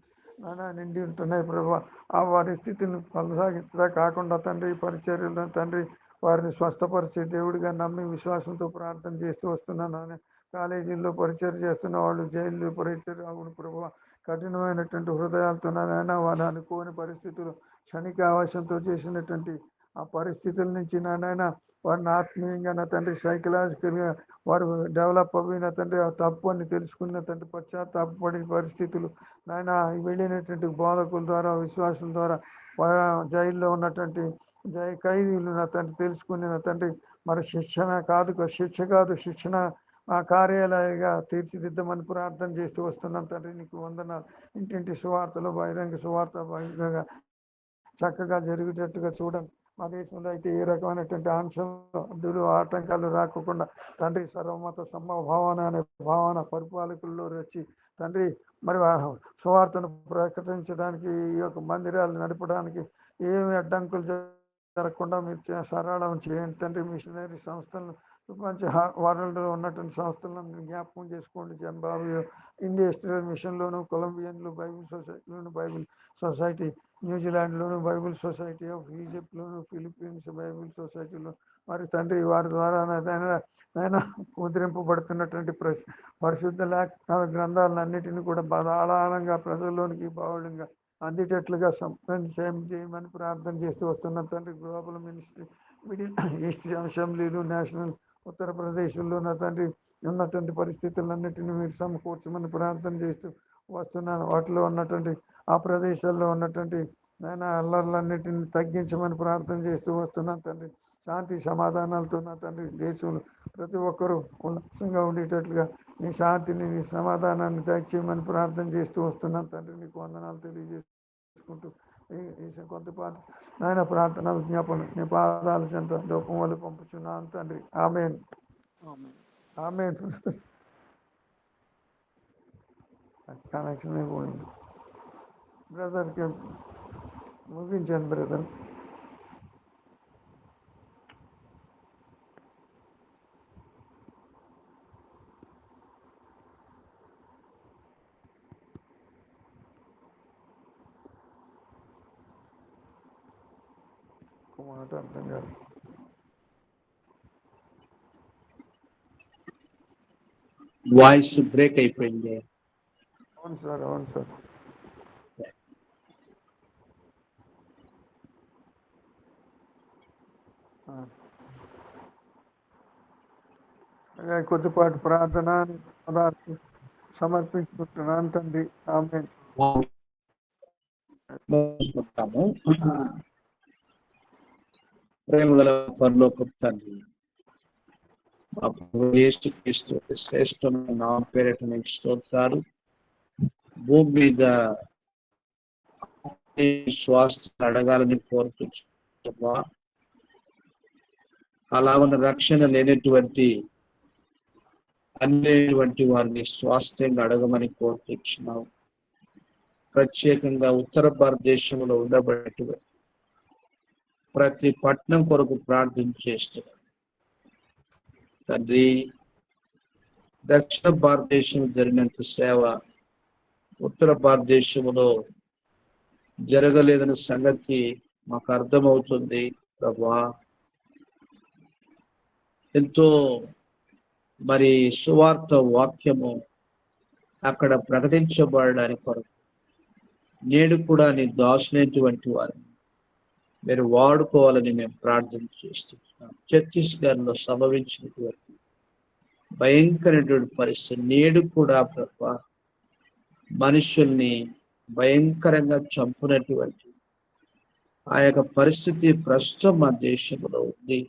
నానా నిండి ఉంటున్నాయి ప్రభు. ఆ వారి స్థితిని కొనసాగించడా కాకుండా తండ్రి పరిచర్యలు తండ్రి వారిని స్వస్థపరిచే దేవుడిగా నమ్మి విశ్వాసంతో ప్రార్థన చేస్తూ వస్తున్నాను. కాలేజీల్లో పరిచయం చేస్తున్న వాళ్ళు జైల్లో పరిచయం అవును ప్రభు. కఠినమైనటువంటి హృదయాలతో నాయన వారు అనుకోని పరిస్థితులు క్షణిక ఆవేశంతో చేసినటువంటి ఆ పరిస్థితుల నుంచి నాయన వారిని ఆత్మీయంగా నా తండ్రి సైకలాజికల్గా వారు డెవలప్ అయిన తండ్రి ఆ తప్పు అని తెలుసుకున్న తండ్రి పశ్చాత్తాపడి పరిస్థితులు నాయన వెళ్ళినటువంటి బోధకుల ద్వారా విశ్వాసుల ద్వారా జైల్లో ఉన్నటువంటి ఖైదీలు నా తండ్రి తెలుసుకుని నా తండ్రి మరి శిక్షణ కాదు శిక్షణ ఆ కార్యాలయంగా తీర్చిదిద్దమని ప్రార్థన చేస్తూ వస్తున్నాం తండ్రి. నీకు వందనాలు. ఇంటింటి సువార్తలు బహిరంగ సువార్త బహిరంగంగా చక్కగా జరిగేటట్టుగా చూడండి. మా దేశంలో అయితే ఏ రకమైనటువంటి ఆంక్షలు ఆటంకాలు రాకుండా తండ్రి సర్వమత సమభావన అనే భావన పరిపాలకుల్లో వచ్చి తండ్రి మరి సువార్తను ప్రకటించడానికి ఈ యొక్క మందిరాలు నడపడానికి ఏమి అడ్డంకులు జరగకుండా మీరు సరళం చేయండి తండ్రి. మిషనరీ సంస్థలను ప్రపంచ వరల్డ్లో ఉన్నటువంటి సంస్థలను జ్ఞాపకం చేసుకోండి. జింబాబ్వే ఇండస్ట్రియల్ మిషన్లోను, కొలంబియన్లో బైబిల్ సొసైటీలోను బైబిల్ సొసైటీ, న్యూజిలాండ్లోను బైబిల్ సొసైటీ ఆఫ్ ఈజిప్ట్లోను, ఫిలిప్పీన్స్ బైబిల్ సొసైటీలో మరి తండ్రి వారి ద్వారా ఆయన ముద్రింపబడుతున్నటువంటి పరిశుద్ధ లేఖనాల గ్రంథాలన్నిటిని కూడా బలాళంగా ప్రజల్లోనికి బాహుళ్యంగా అందేటట్లుగా చేయమని ప్రార్థన చేస్తూ వస్తున్నాం తండ్రి. గ్లోబల్ మినిస్ట్రీ మిడిల్ ఈస్ట్ అసెంబ్లీలు నేషనల్ ఉత్తరప్రదేశ్లో నా తండ్రి ఉన్నటువంటి పరిస్థితులన్నిటిని మీరు సమకూర్చమని ప్రార్థన చేస్తూ వస్తున్నాను. వాటిలో ఉన్నటువంటి ఆ ప్రదేశాల్లో ఉన్నటువంటి నాయన అల్లర్లన్నిటిని తగ్గించమని ప్రార్థన చేస్తూ వస్తున్నాను తండ్రి. శాంతి సమాధానాలతో నా తండ్రి దేశంలో ప్రతి ఒక్కరూ ఉల్లాసంగా ఉండేటట్లుగా నీ శాంతిని నీ సమాధానాన్ని దయచేయమని ప్రార్థన చేస్తూ వస్తున్నాను తండ్రి. నీకు వందనాలు తెలియజేసుకుంటూ కొంతపాటు నాయన ప్రార్థన విజ్ఞాపన నీ పాదాల చెంత దూపం వల్ల పంపుచున్నాను తండ్రి. ఆమేన్ ఆమేన్. కనెక్షన్ అయిపోయింది బ్రదర్కి. ముగించాను బ్రదర్. ఒక్క మాట అర్థం కాదు. వాయిస్ బ్రేక్ అయిపోయింది. అవును సార్, అవును సార్. కొద్దిపాటి ప్రార్థన పదార్థం సమర్పించుకుంటున్నాను తండ్రి. ఆమేన్. మోసుకుంటాము. ప్రేమగల పరలోకపు తండ్రి, మా ప్రభువు యేసుక్రీస్తు శ్రేష్టమైన నామం పేరిట నీకు స్తోత్రాలు. భూమి మీద స్వాస్థ్యం అడగాలని కోరుకుంటున్నా. అలాగున్న రక్షణ లేనటువంటి అనేటువంటి వారిని స్వాస్థ్యంగా అడగమని కోరుకుంటున్నావు. ప్రత్యేకంగా ఉత్తర భారతదేశంలో ఉండబడేటువంటి ప్రతి పట్టణం కొరకు ప్రార్థన చేస్తున్నాం తండ్రి. దక్షిణ భారతదేశం జరిగినంత సేవ ఉత్తర భారతదేశంలో జరగలేదన్న సంగతి మాకు అర్థమవుతుంది ప్రభువా. ఎంతో మరి సువార్త వాక్యము అక్కడ ప్రకటించబడడానికి కొరకు నేడు కూడా నీ దాసులైనటువంటి వారిని మీరు వాడుకోవాలని మేము ప్రార్థన చేస్తున్నాం. ఛత్తీస్గఢ్లో సంభవించినటువంటి భయంకరమైనటువంటి పరిస్థితి నేడు కూడా ప్రభువా మనుషుల్ని భయంకరంగా చంపునటువంటి ఆ యొక్క పరిస్థితి ప్రస్తుతం మా దేశంలో ఉంది.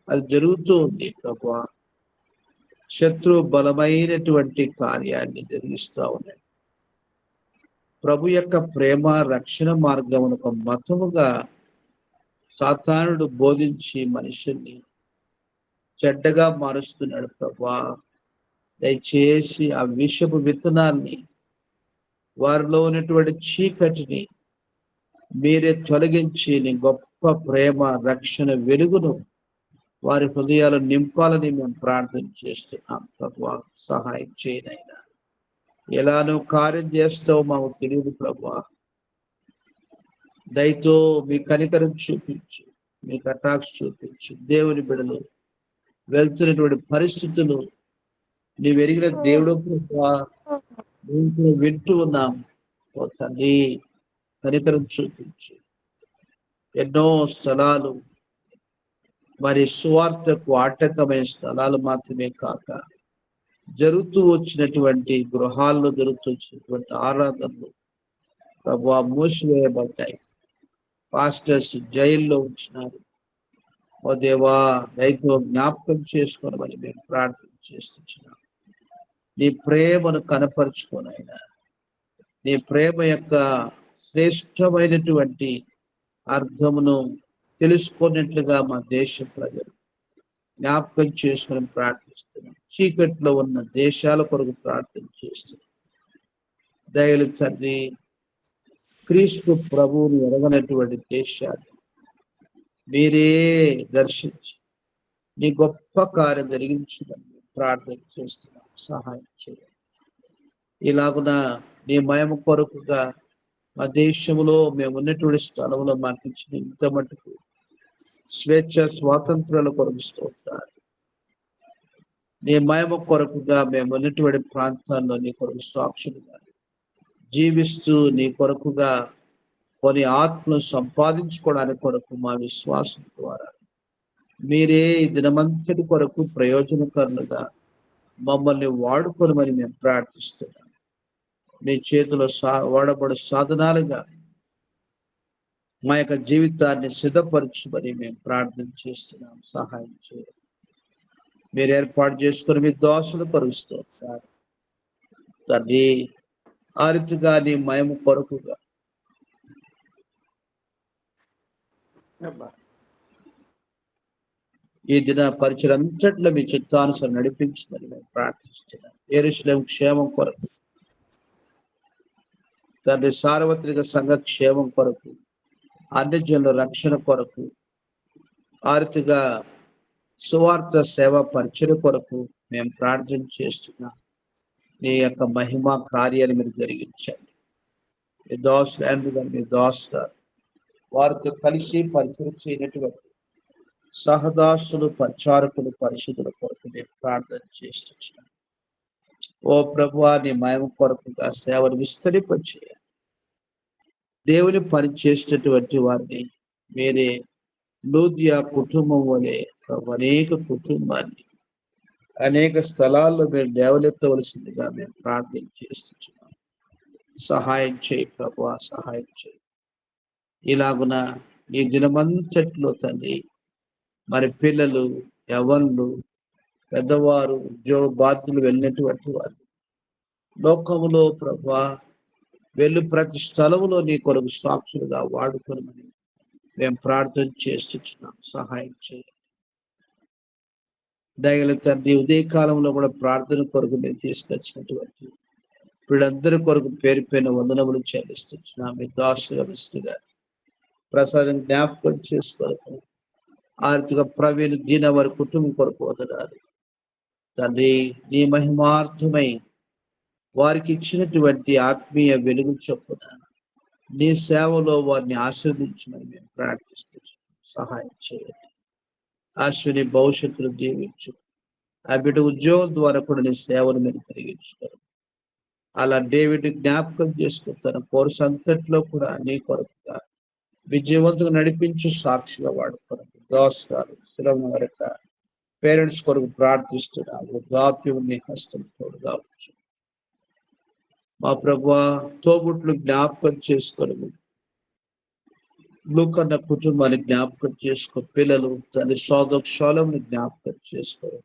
అది జరుగుతూ ఉంది ప్రభువా. శత్రు బలమైనటువంటి కార్యాన్ని జరిగిస్తూ ఉన్నాయి. ప్రభు యొక్క ప్రేమ రక్షణ మార్గమును ఒక మతముగా సాతానుడు బోధించి మనుషుల్ని చెడ్డగా మారుస్తున్నాడు ప్రభువా. దయచేసి ఆ విషపు విత్తనాన్ని, వారిలో ఉన్నటువంటి చీకటిని మీరే తొలగించి నీ గొప్ప ప్రేమ రక్షణ వెలుగును వారి హృదయాలు నింపాలని మేము ప్రార్థన చేస్తున్నాం ప్రభువా. సహాయం చేయనైనా. ఎలా నువ్వు కార్యం చేస్తావు మాకు తెలియదు ప్రభువా. దయతో మీ కనికరం చూపించు, మీ కటాక్ష చూపించు. దేవుని బిడ్డలు వెళ్తున్నటువంటి పరిస్థితులు నీవు ఎరిగిన దేవుడు ప్రభువా. వింటూ ఉన్నాం ఓ తండ్రి, కనికరం చూపించు. ఎన్నో స్థలాలు మరి సువార్తకు ఆటంకమైన స్థలాలు మాత్రమే కాక జరుగుతూ వచ్చినటువంటి గృహాల్లో జరుగుతూ వచ్చినటువంటి ఆరాధనలు ప్రభువా మూసివేయబడ్డాయి. పాస్టర్స్ జైల్లో ఉంచినారు. ఓ దేవా, దయతో జ్ఞాపకం చేసుకోవడం మేము ప్రార్థన చేస్తున్నాం. నీ ప్రేమను కనపరుచుకోనైనా, నీ ప్రేమ యొక్క శ్రేష్టమైనటువంటి అర్థమును తెలుసుకున్నట్లుగా మా దేశ ప్రజలు జ్ఞాపకం చేసుకుని ప్రార్థిస్తున్నాం. చీకట్లో ఉన్న దేశాల కొరకు ప్రార్థన చేస్తున్నాం. దయలు తండ్రి, క్రీస్తు ప్రభువుని ఎరగనటువంటి దేశాలు మీరే దర్శించి నీ గొప్ప కార్యం జరిగించుదని ప్రార్థన చేస్తున్నాం. సహాయం చేయండి. ఇలాగున నీ మహిమ కొరకుగా మా దేశంలో మేము ఉన్నటువంటి స్థలంలో మాకు ఇచ్చిన ఇంత మటుకు స్వేచ్ఛ స్వాతంత్రాల కొరకు స్తోత్రాలు. నీ మహిమ కొరకుగా మేము ఉన్నటువంటి ప్రాంతాల్లో నీ కొరకు సాక్షులుగా జీవిస్తూ నీ కొరకుగా కొన్ని ఆత్మను సంపాదించుకోవడానికి కొరకు మా విశ్వాసం ద్వారా మీరే ఈ దినమంతటి కొరకు ప్రయోజనకరులుగా మమ్మల్ని వాడుకోనమని మేము ప్రార్థిస్తున్నాం. మీ చేతిలో వాడబడు సాధనాలుగా మా యొక్క జీవితాన్ని సిద్ధపరచుమని మేము ప్రార్థన చేస్తున్నాం. సహాయం చేయండి. మీరు ఏర్పాటు చేసుకుని మీ దోషలు కరుస్తారు తండ్రి. ఆ రీతిగా నీ మహిమ కొరకుగా ఈ దిన పరిచయంతట్లో మీ చిత్తానుసారం నడిపించమని మేము ప్రార్థిస్తున్నాం. యెరూషలేము క్షేమం కొరకు తండ్రి, సార్వత్రిక సంఘ క్షేమం కొరకు, అన్ని జనుల రక్షణ కొరకు, ఆర్థిగా సువార్త సేవ పరిచయం కొరకు మేము ప్రార్థన చేస్తున్నాం. నీ యొక్క మహిమ కార్యాన్ని మీరు జరిగించండి. మీ దోస్తులు మీ దోస్తులు వారితో కలిసి పరిచయం చేయనటువంటి సహదాసులు, పరిచారకులు, పరిశుద్ధుల కొరకు నేను ప్రార్థన చేస్తున్నాను. ఓ ప్రభువా, నీ మహిమ కొరకుగా సేవను విస్తరింపచేయ. దేవుని పని చేసినటువంటి వారిని మీరే లూదియా కుటుంబం వలె అనేక కుటుంబాన్ని అనేక స్థలాల్లో మీరు లేవనెత్తవలసిందిగా మేము ప్రార్థన చేస్తున్నాం. సహాయం చేయి ప్రభువా, సహాయం చేయి. ఇలాగున ఈ దినమంతట్లో తండ్రి, మరి పిల్లలు, యవ్వనులు, పెద్దవారు, ఉద్యోగ బాధ్యులు వెళ్ళినటువంటి వారు లోకములో ప్రభువా వెళ్ళు ప్రతి స్థలములో నీ కొరకు సాక్షులుగా వాడుకోనమని మేము ప్రార్థన చేస్తున్నాం. సహాయం చేయండి. దయగల తండ్రి, ఉదయ కాలంలో కూడా ప్రార్థన కొరకు మేము తీసుకొచ్చినటువంటి వీళ్ళందరి కొరకు పేరు పైన వందనములు చెల్లిస్తున్నాం. మీ దాసుగా ప్రసాదం జ్ఞాపకం చేసుకోరకు ఆర్థిక ప్రవీణ దీన వారి కుటుంబం కొరకు వదనాలి తండ్రి. నీ మహిమార్థమై వారికి ఇచ్చినటువంటి ఆత్మీయ వెలుగు చొప్పున నీ సేవలో వారిని ఆశీర్వదించమని మేము ప్రార్థిస్తున్నాం. సహాయం చేయండి. అశ్విని భవిష్యత్తును దీవించు. ఆ బిడ్డ ఉద్యోగం ద్వారా కూడా నీ సేవను మీరు కలిగించుకోరు. అలా డేవిడ్ జ్ఞాపకం చేసుకుని తన కోర్సు అంతట్లో కూడా నీ కొరకుగా విజయవంతంగా నడిపించు సాక్షిగా వాడుకోరు. దోషాలు సులభం వరక పేరెంట్స్ కొరకు ప్రార్థిస్తున్నాం. వృద్ధాప్యం నీ హస్తం తోడుగా వచ్చు. మా ప్రభువా, తోబుట్లు జ్ఞాపకం చేసుకోను. లూకన్న కుటుంబాన్ని జ్ఞాపకం చేసుకో. పిల్లలు తల్లి సోదక్షాలను జ్ఞాపకం చేసుకోరు.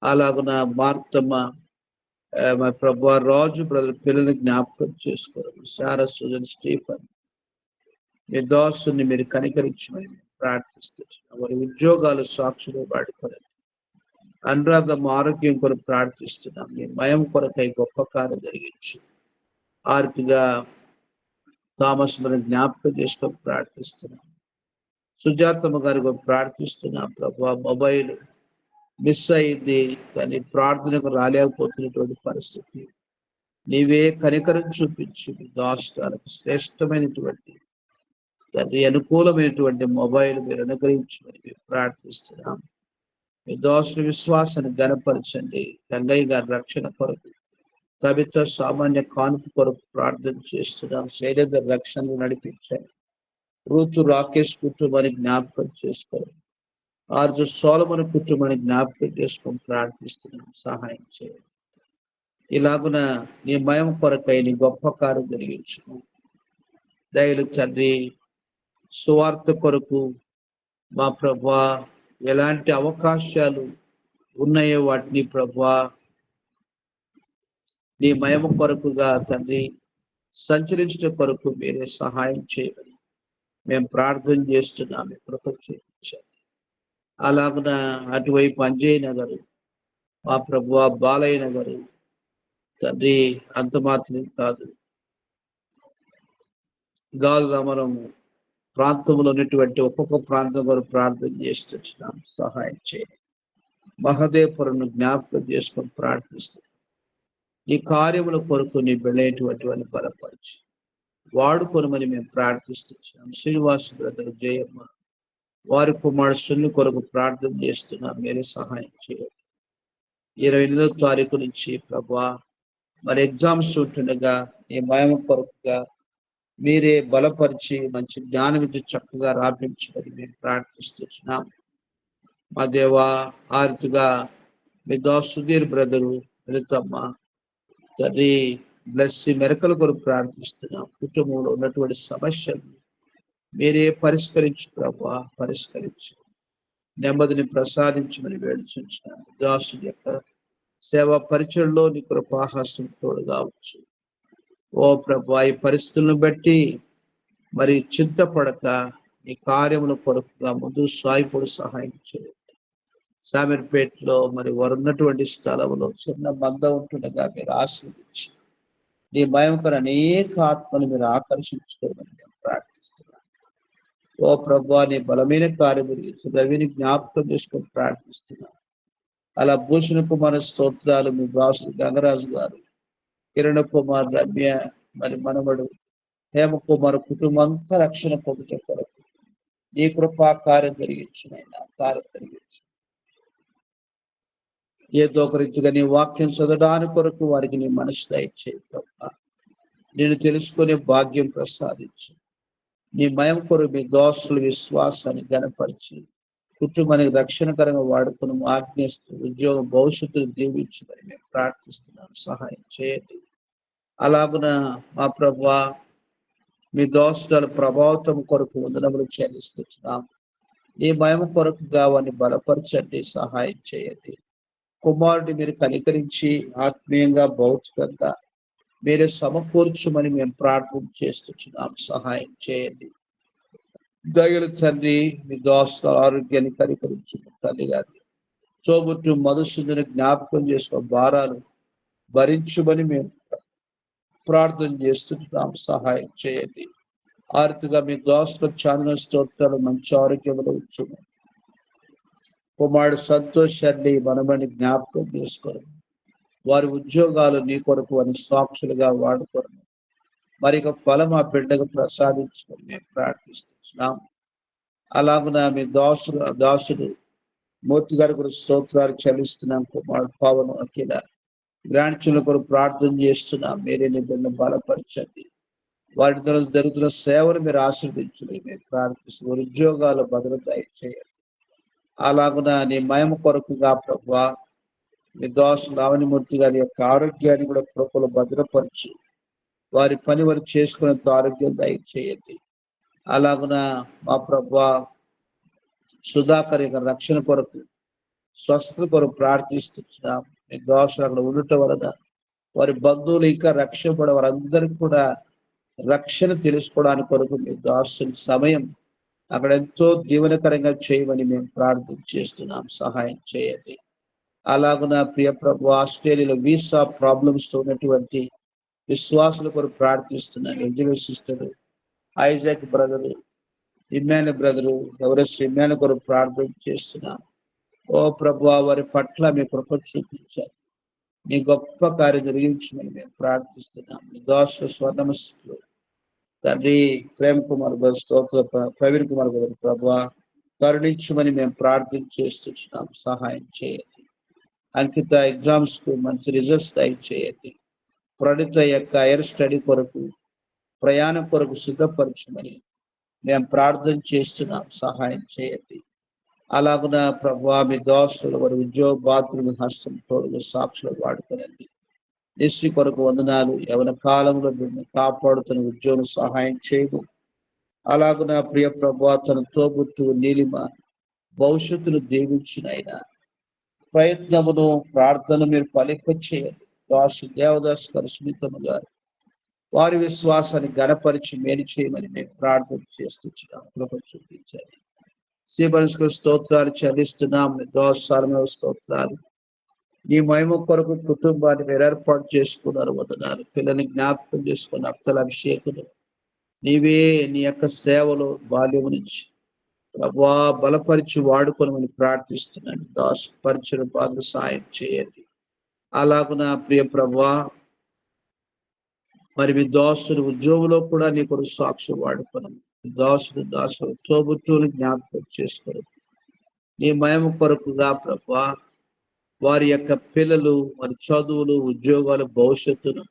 అలాగున మార్తమ్మ, మా ప్రభువా రాజు బ్రదర్ పిల్లల్ని జ్ఞాపకం చేసుకోరు. సారా, సుజన్, స్టీఫన్ మీ దాసుని మీరు కనికరించమని ప్రార్థిస్తున్నాం. వారి ఉద్యోగాలు సాక్షులు వాడుకోరండి. అనురాధం ఆరోగ్యం కొరకు ప్రార్థిస్తున్నాం. మీ మయం కొరకై గొప్ప కార్యం జరిగించు. ఆర్థిక థామస్ మనం జ్ఞాపకం చేసుకొని ప్రార్థిస్తున్నాం. సుజాతమ్మ గారి ప్రార్థిస్తున్నాం. ప్రభువా, మొబైల్ మిస్ అయింది కానీ ప్రార్థనకు రాలేకపోతున్నటువంటి పరిస్థితి, నీవే కనికరం చూపించి మీ దాసులకు శ్రేష్టమైనటువంటి తండ్రి అనుకూలమైనటువంటి మొబైల్ మీరు అనుగ్రహించమని మేము ప్రార్థిస్తున్నాం. మీ దోషుల విశ్వాసాన్ని గణపరచండి. రంగయ్య గారి రక్షణ కొరకు, కవిత సామాన్య కానుక కొరకు ప్రార్థన చేస్తున్నాం. శైలేంద్ర రక్షణను నడిపించండి. రూతు రాకేష్ కుటుంబాన్ని జ్ఞాపకం చేసుకోండి. ఆర్జు సోలమన్ కుటుంబాన్ని జ్ఞాపకం చేసుకొని ప్రార్థిస్తున్నాం. సహాయం చేయండి. ఇలాగున నీ మయం కొరకై నీ గొప్ప కార్యం జరిగించును. దయలు తండ్రి, సువార్త కొరకు మా ప్రభువా ఎలాంటి అవకాశాలు ఉన్నాయో వాటిని ప్రభువా నీ మహిమ కొరకుగా తండ్రి సంచరించడం కొరకు మీరే సహాయం చేయమని మేము ప్రార్థన చేస్తున్నాం. కృప చూపించండి. అలాగున అటువైపు అంజయ్ నగరు, మా ప్రభువా బాలయ్య నగరు తండ్రి, అంత మాత్రం కాదు గాలు రామరము ప్రాంతంలో ఉన్నటువంటి ఒక్కొక్క ప్రాంతం కొరకు ప్రార్థన చేస్తున్నాం. సహాయం చేయండి. మహదేవపురంను జ్ఞాపకం చేసుకొని ప్రార్థిస్తున్నాం. నీ కార్యముల కొరకు నీ బిళ్ళైనటువంటి వారిని బలపరిచి వాడుకొనమని మేము ప్రార్థిస్తున్నాం. శ్రీనివాస్ బ్రదర్ జయమ్మ వారి కుమారుడు సున్ని కొరకు ప్రార్థన చేస్తున్నాం. మీరే సహాయం చేయండి. 28వ తారీఖు నుంచి ప్రభువా మరి ఎగ్జామ్స్ ఉంటుండగా నీ మహిమ కొరకుగా మీరే బలపరిచి మంచి జ్ఞానం ఇది చక్కగా రాపించుకొని మేము ప్రార్థిస్తున్నాం. మా దేవా, ఆర్తిగా మీ దాసు సుధీర్ బ్రదరు లలితమ్మ తండ్రి బ్లెస్సి మెరకల కొరకు ప్రార్థిస్తున్నాం. కుటుంబంలో ఉన్నటువంటి సమస్యలు మీరే పరిష్కరించు ప్రభువా, పరిష్కరించు. నెమ్మదిని ప్రసాదించమని వేడుచున్నాం. దాసుని యొక్క సేవా పరిచయంలో నీ కృపాహస్తం తోడుగా వచ్చు. ఓ ప్రభువా, ఈ పరిస్థితులను బట్టి మరి చింతపడక నీ కార్యముల కొరకుగా ముందు సాయిపడు సహాయం చేయండి. సామీర్పేటలో మరి వారు ఉన్నటువంటి స్థలంలో చిన్న బంధం ఉంటుండగా మీరు ఆశీర్వదించి నీ భయంకర అనేక ఆత్మను మీరు ఆకర్షించుకోమని మేము ప్రార్థిస్తున్నాం. ఓ ప్రభువా, నీ బలమైన కార్యం గురించి రవిని జ్ఞాపకం చేసుకొని ప్రార్థిస్తున్నాం. అలా భూషణ కుమార్ స్తోత్రాలు మీ దాసుడు గంగరాజు గారు, కిరణ్ కుమార్, రమ్య మరి మనవడు హేమకుమార్ కుటుంబం అంతా రక్షణ పొందుట కొరకు నీ కృపా కార్యం జరిగించునైనా కార్యం జరిగించు. ఏదో ఒక రీతిగా నీ వాక్యం చదవడానికి కొరకు వారికి నీ మనసు దయచేయి ప్రభా. నేను తెలుసుకునే భాగ్యం ప్రసాదించు. నీ మయం కొరకు మీ దోస్తుల విశ్వాసాన్ని గణపరిచి కుటుంబానికి రక్షణకరంగా వాడుకుని ఆజ్ఞిస్తూ ఉద్యోగ భవిష్యత్తును దీవించమని మేము ప్రార్థిస్తున్నాం. సహాయం చేయండి. అలాగున మా ప్రభువా మీ దోస్తుల ప్రభావితం కొరకు వందనములు చెల్లిస్తున్నాం. నీ మహిమ కొరకుగా వారిని బలపరచండి, సహాయం చేయండి. కుమారుడిని మీరు కనికరించి ఆత్మీయంగా భౌతికంగా మీరే సమకూర్చుమని మేము ప్రార్థన చేస్తున్నాం. సహాయం చేయండి. దయలు తండ్రి, మీ దోస్తుల ఆరోగ్యాన్ని కనికరించు తల్లి గారిని తోబుట్టు మధుసూదను జ్ఞాపకం చేసుకో భారాలు భరించుమని మేము ప్రార్థన చేస్తున్నాం. సహాయం చేయండి. ఆర్థిక మీ దోస్తులకు చాందన స్తోత్రాలు మంచి ఆరోగ్యంలో ఉంచుము. కుమారుడు సంతోషాన్ని మనమని జ్ఞాపకం చేసుకోరు. వారి ఉద్యోగాలు నీ కొరకు అని సాక్షులుగా వాడుకోరు. మరి ఇక ఫలం ఆ బిడ్డకు ప్రసాదించుకొని మేము ప్రార్థిస్తున్నాం. అలాగున మీ దాసుడు మూర్తి గారి కొరకు స్తోత్రాలు చెల్లిస్తున్నాం. కుమారుడు పవన్ అఖిల గ్రాండ్చుల కొరకు ప్రార్థన చేస్తున్నాం. మీరే నీ బిడ్డను బలపరచండి. వాటి ద్వారా జరుగుతున్న సేవను మీరు ఆశీర్వదించండి మేము ప్రార్థిస్తున్నాం. ఉద్యోగాలు భద్రత చేయండి. అలాగున నీ మహిమ కొరకుగా ప్రభువా మీ దోషులు లావణ్యమూర్తి గారి యొక్క ఆరోగ్యాన్ని కూడా కృపలో భద్రపరిచి వారి పని వారు చేసుకునేంత ఆరోగ్యం దయచేయండి. అలాగున మా ప్రభువా సుధాకర్ యొక్క రక్షణ కొరకు స్వస్థత కొరకు ప్రార్థిస్తున్నాం. మీ దోషులు అక్కడ ఉండటం వలన వారి బంధువులు ఇంకా రక్షపడ వారందరికీ కూడా రక్షణ తెలుసుకోవడానికి కొరకు మీ దాసుని సమయం అక్కడ ఎంతో దీవెనకరంగా చేయమని మేము ప్రార్థన చేస్తున్నాం. సహాయం చేయండి. అలాగున ప్రియ ప్రభు ఆస్ట్రేలియాలో వీసా ప్రాబ్లమ్స్ తో ఉన్నటువంటి విశ్వాసుల కొరకు ప్రార్థిస్తున్నాం. Angel sister, Isaac brother, Immanu brother, Everest Immanu కొరకు ప్రార్థన చేస్తున్నాం. ఓ ప్రభు వారి పట్ల మీ కృప చూపించారు. నీ గొప్ప కార్యం జరిగించమని మేము ప్రార్థిస్తున్నాం. మీ దోష స్వర్ణమస్తులు తండ్రి ప్రేమ్ కుమార్ గారు స్తోత్ర ప్రవీణ్ కుమార్ గారు ప్రభా కరుణించమని మేము ప్రార్థన చేస్తున్నాం. సహాయం చేయండి. అంకిత ఎగ్జామ్స్ కు మంచి రిజల్ట్స్ దయచేయండి. ప్రణిత యొక్క హైయర్ స్టడీ కొరకు ప్రయాణం కొరకు సిద్ధపరచమని మేము ప్రార్థన చేస్తున్నాం. సహాయం చేయండి. అలాగున ప్రభా మీ దోస్తులు వారి ఉద్యోగ బాధ్యులు హస్తం తోడుగా సాక్షులు వాడుకోనండి. నిశ్చి కొరకు వందనాలు. యవన కాలంలో మిమ్మల్ని కాపాడుతున్న ఉద్యోగం సహాయం చేయము. అలాగున ప్రియ ప్రభా తన తోబుట్టు నీలిమ భవిష్యత్తును దీవించినైనా ప్రయత్నమును ప్రార్థన మీరు ఫలింప చేయండి. దాసు దేవదాస్ గారు సునీతమ్మ గారు వారి విశ్వాసాన్ని గణపరిచి మేలు చేయమని మేము ప్రార్థన చేస్తున్నాం. కృప చూపించండి. శ్రీబన్స్కు స్తోత్రాలు చెల్లిస్తున్నాం. దోషాల స్తోత్రాలు. నీ మహిమ కొరకు కుటుంబాన్ని మీరు ఏర్పాటు చేసుకున్నారు. వదనాలు. పిల్లల్ని జ్ఞాపకం చేసుకున్న అప్తల అభిషేకులు నీవే నీ యొక్క సేవలో బాల్యము నుంచి ప్రభా బలపరిచి వాడుకోనమని ప్రార్థిస్తున్నాను. దాసు పరిచయం బాధ సాయం చేయండి. అలాగున ప్రియ ప్రభా మరి మీ దోస్తులు ఉద్యోగంలో కూడా నీ కొరకు సాక్షి వాడుకోనము. దాసుడు తోబుట్టువులు జ్ఞాపకం చేసుకోరు. నీ మహిమ కొరకుగా ప్రభా వారి యొక్క పిల్లలు వారి చదువులు ఉద్యోగాలు భవిష్యత్తును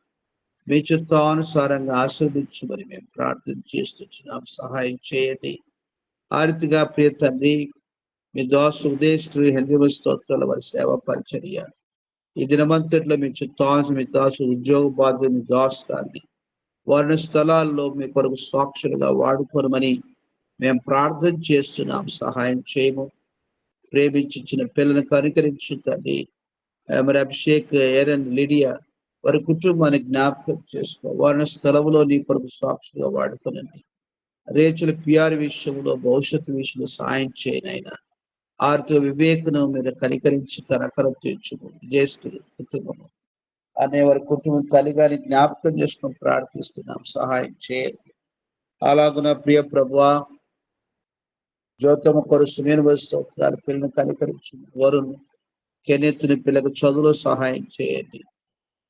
మీ చిత్తానుసారంగా ఆస్వాదించమని మేము ప్రార్థన చేస్తున్నాం. సహాయం చేయండి. ఆ రీతిగా ప్రియ తండ్రి మీ దోష ఉదేశులు హెంద్రిమ స్తోత్రాల వారి సేవ పరిచర్య ఈ దినమంతట్లో మీ చిత్తాను మీ దాసు ఉద్యోగ బాధ్యత మీ దాస్తాన్ని వారిని స్థలాల్లో మీ కొరకు సాక్షులుగా వాడుకోనమని మేము ప్రార్థన చేస్తున్నాం. సహాయం చేయము. ప్రేమించిన పిల్లలను కనికరించు తండ్రి. మరి అభిషేక్, ఏరన్, లిడియా వారి కుటుంబాన్ని జ్ఞాపకం చేసుకో. వారిని స్థలంలో నీ కొరకు సాక్షిగా వాడుకోనండి. రేచుల పిఆర్ విషయంలో భవిష్యత్తు విషయంలో సాయం చేయనైనా ఆర్థిక వివేకను మీరు కనికరించి తనకరం తీర్చుము. విజయస్తులు కుటుంబము అనే వారి కుటుంబం తల్లిగాని జ్ఞాపకం చేసుకుని ప్రార్థిస్తున్నాం. సహాయం చేయండి. అలాగున ప్రియ ప్రభువా జ్యోతమ్మ కొరకు సుమేను స్తోత్రాలు. పిల్లలను కనికరించు. వరుణ్, కెనెత్తుని పిల్లలకు చదువులో సహాయం చేయండి.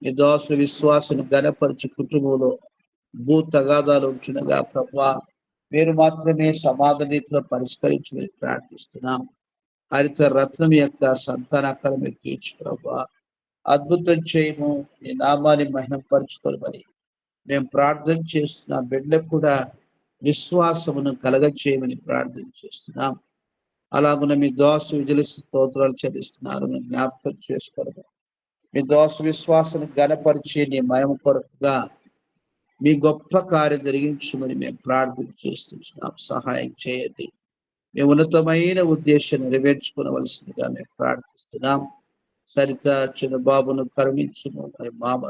మీ దోషుల విశ్వాసాన్ని గణపరిచి కుటుంబంలో భూ తగాదాలు ఉంటుండగా ప్రభా మీరు మాత్రమే సమాధాన రీతిలో పరిష్కరించమని ప్రార్థిస్తున్నాం. హరిత రత్నం యొక్క సంతానాకారం మీరు తీర్చు ప్రభా, అద్భుతం చేయము, నీ నామాన్ని మహిమపరచుకోమని మేము ప్రార్థన చేస్తున్నాం. బిడ్డలకు కూడా విశ్వాసమును కలగ చేయమని ప్రార్థన చేస్తున్నాం. అలాగున్న మీ దోష విజయ స్తోత్రాలు చెల్లిస్తున్నారు, జ్ఞాపకం చేసుకోవాలి. మీ దోష విశ్వాసాన్ని గణపరిచి నీ మహిమ కొరకుగా మీ గొప్ప కార్యం జరిగించమని మేము ప్రార్థన చేస్తున్నాం. సహాయం చేయండి. మీ ఉన్నతమైన ఉద్దేశం నెరవేర్చుకోవలసిందిగా మేము ప్రార్థిస్తున్నాం. సరిత చిన్న బాబును కరుణించుము. మరి మామ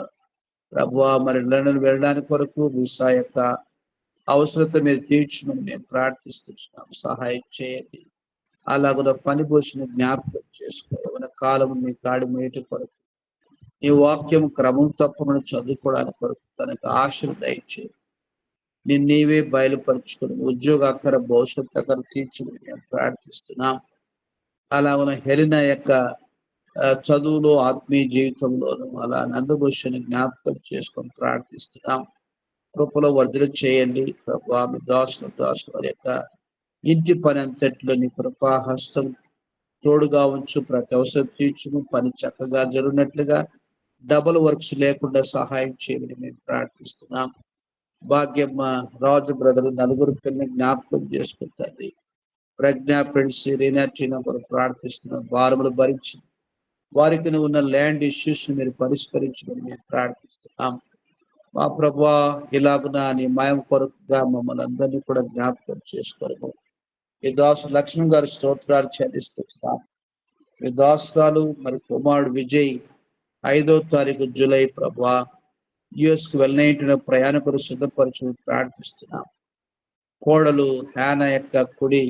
ప్రభువా మరి లండన్ వెళ్ళడానికి కొరకు వీసా యొక్క అవసరత మీరు తీర్చమని మేము ప్రార్థిస్తున్నాం. సహాయం చేయండి. అలాగున పని పోసిన జ్ఞాపకం చేసుకో. ఏమైనా కాలం మీ కాడి మేట కొరకు ఈ వాక్యం క్రమం తప్పకుండా చదువుకోవడానికి కొరకు తనకు ఆశలు దయచేయండి. నీవే బయలుపరుచుకుని ఉద్యోగ అక్కర భవిష్యత్తు అక్కర తీర్చుకుని మేము ప్రార్థిస్తున్నాం. అలాగున హెలిన యొక్క చదువులో ఆత్మీయ జీవితంలోనూ అలా నందభూషణ జ్ఞాపకం చేసుకొని ప్రార్థిస్తున్నాం. కృపలో వర్ధన చేయండి ప్రభా. మీ దాసుల వారి యొక్క ఇంటి పని అంతట్లో నీ కృపాహస్తం తోడుగా ఉంచు. ప్రతి అవసరం తీర్చును. పని చక్కగా జరిగినట్లుగా డబుల్ వర్క్స్ లేకుండా సహాయం చేయమని మేము ప్రార్థిస్తున్నాం. భాగ్యమ్మ రాజు బ్రదర్ నలుగురు పిల్లల్ని జ్ఞాపకం చేసుకుంటుంది. ప్రజ్ఞా ఫ్రెండ్స్ రీనాటీనా కొరకు ప్రార్థిస్తున్నాం. భారములు భరించి వారికి ఉన్న ల్యాండ్ ఇష్యూస్ మీరు పరిష్కరించమని మేము ప్రార్థిస్తున్నాం. మా ప్రభువా ఇలాగున నీ మాయం కొరకుగా మమ్మల్ని అందరినీ కూడా జ్ఞాపకం చేసుకోవడం ఈ దాసు లక్ష్మణ్ గారి స్తోత్రాలు చెల్లిస్తున్నాం. ఈ దాసురాలు మరి కుమారుడు విజయ్ 5వ తారీఖు జూలై ప్రభువా యుఎస్కు వెళ్ళిన ప్రయాణికులు సిద్ధపరచమని ప్రార్థిస్తున్నాం. కోడలు హ్యానా యొక్క కుడి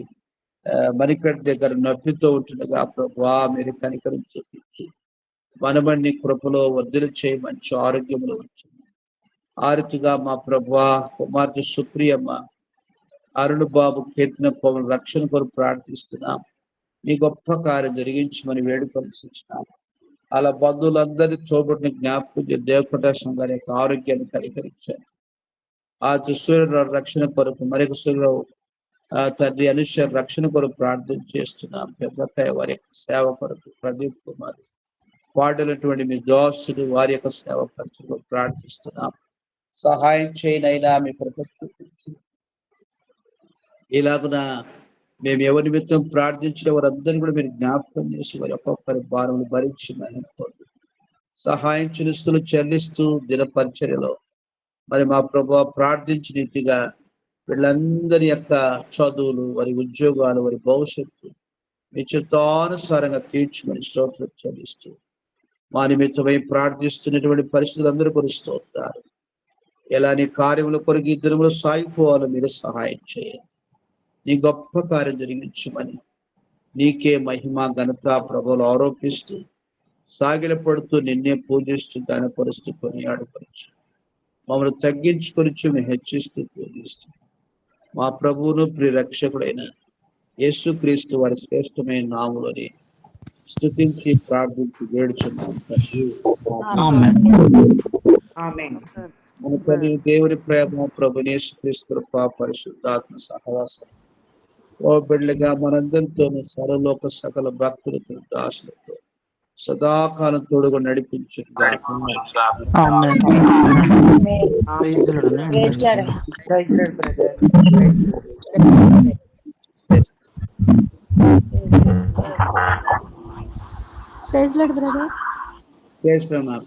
మణికట్ దగ్గర నొప్పితో ఉంటుండగా ప్రభువా మీరు కనికరం చూపించి మనబడిని కృపలో వర్ధన చేయి, మంచి ఆరోగ్యంలో ఉంచు. ఆరుతిగా మా ప్రభువా కుమార్తె సుప్రియమ్మ అరుణ్ బాబు కీర్తన పవన్ రక్షణ కొరకు ప్రార్థిస్తున్నాం. మీ గొప్ప కార్యం జరిగించమని వేడుకొనిస్తున్నాం. అలా బంధువులందరినీ తోబడిని జ్ఞాపకం దేవప్రకాశం గారి యొక్క ఆరోగ్యాన్ని కనికరించారు. ఆ సూర్యరావు రక్షణ కొరకు మరొక సూర్యరావు తండ్రి అనుష రక్షణ కొరకు ప్రార్థన చేస్తున్నాం. పెద్దకాయ వారి యొక్క సేవ కొరకు ప్రదీప్ కుమార్ వాడినటువంటి మీ దోస్తులు వారి యొక్క సేవ ఖర్చుకు ప్రార్థిస్తున్నాం. సహాయం చేయనైనా మీ కృప చూపించి ఇలాగున మేము ఎవరి నిమిత్తం ప్రార్థించిన వారందరినీ కూడా మీరు జ్ఞాపకం చేసి వారి ఒక్కొక్కరి భారములు భరించి మహిమపడు. సహాయం చెల్లిస్తూ చెల్లిస్తూ దినపరిచర్యలో మరి మా ప్రభు ప్రార్థించిన రీతిగా వీళ్ళందరి యొక్క చదువులు వారి ఉద్యోగాలు వారి భవిష్యత్తు మీ చిత్తానుసారంగా తీర్చుమని స్తోత్రం చెల్లిస్తూ మా నిమిత్తమై ప్రార్థిస్తున్నటువంటి పరిస్థితులందరూ కొరకు స్తోత్రాలు. ఎలాంటి కార్యముల కొరకు ఈ దినములు సాగిపోవాలో మీరు సహాయం చేయండి. నీ గొప్ప కార్యం జరిగించమని నీకే మహిమ ఘనత ప్రభువులు ఆరోపిస్తూ సాగిలపడుతూ నిన్నే పూజిస్తూ గణపరుస్తూ కొనియాడపరచు. మమ్మల్ని తగ్గించుకొనిచ్చు మేము హెచ్చిస్తూ పూజిస్తూ మా ప్రభువును ప్రియరక్షకుడైన యేసుక్రీస్తు వారి శ్రేష్టమైన నామములోని స్తుతించి ప్రార్థించి వేడుచున్నాం. మన తల్లి దేవుని ప్రేమ ప్రభుని యేసుక్రీస్తు కృప పరిశుద్ధాత్మ సహవాసం ఓ బిడ్డగా మనందరితో సర్వలోక సకల భక్తులతో దాసులతో సదాకాలం తోడుగా నడిపించు. Praise lord brother. చేస్తున్నాం.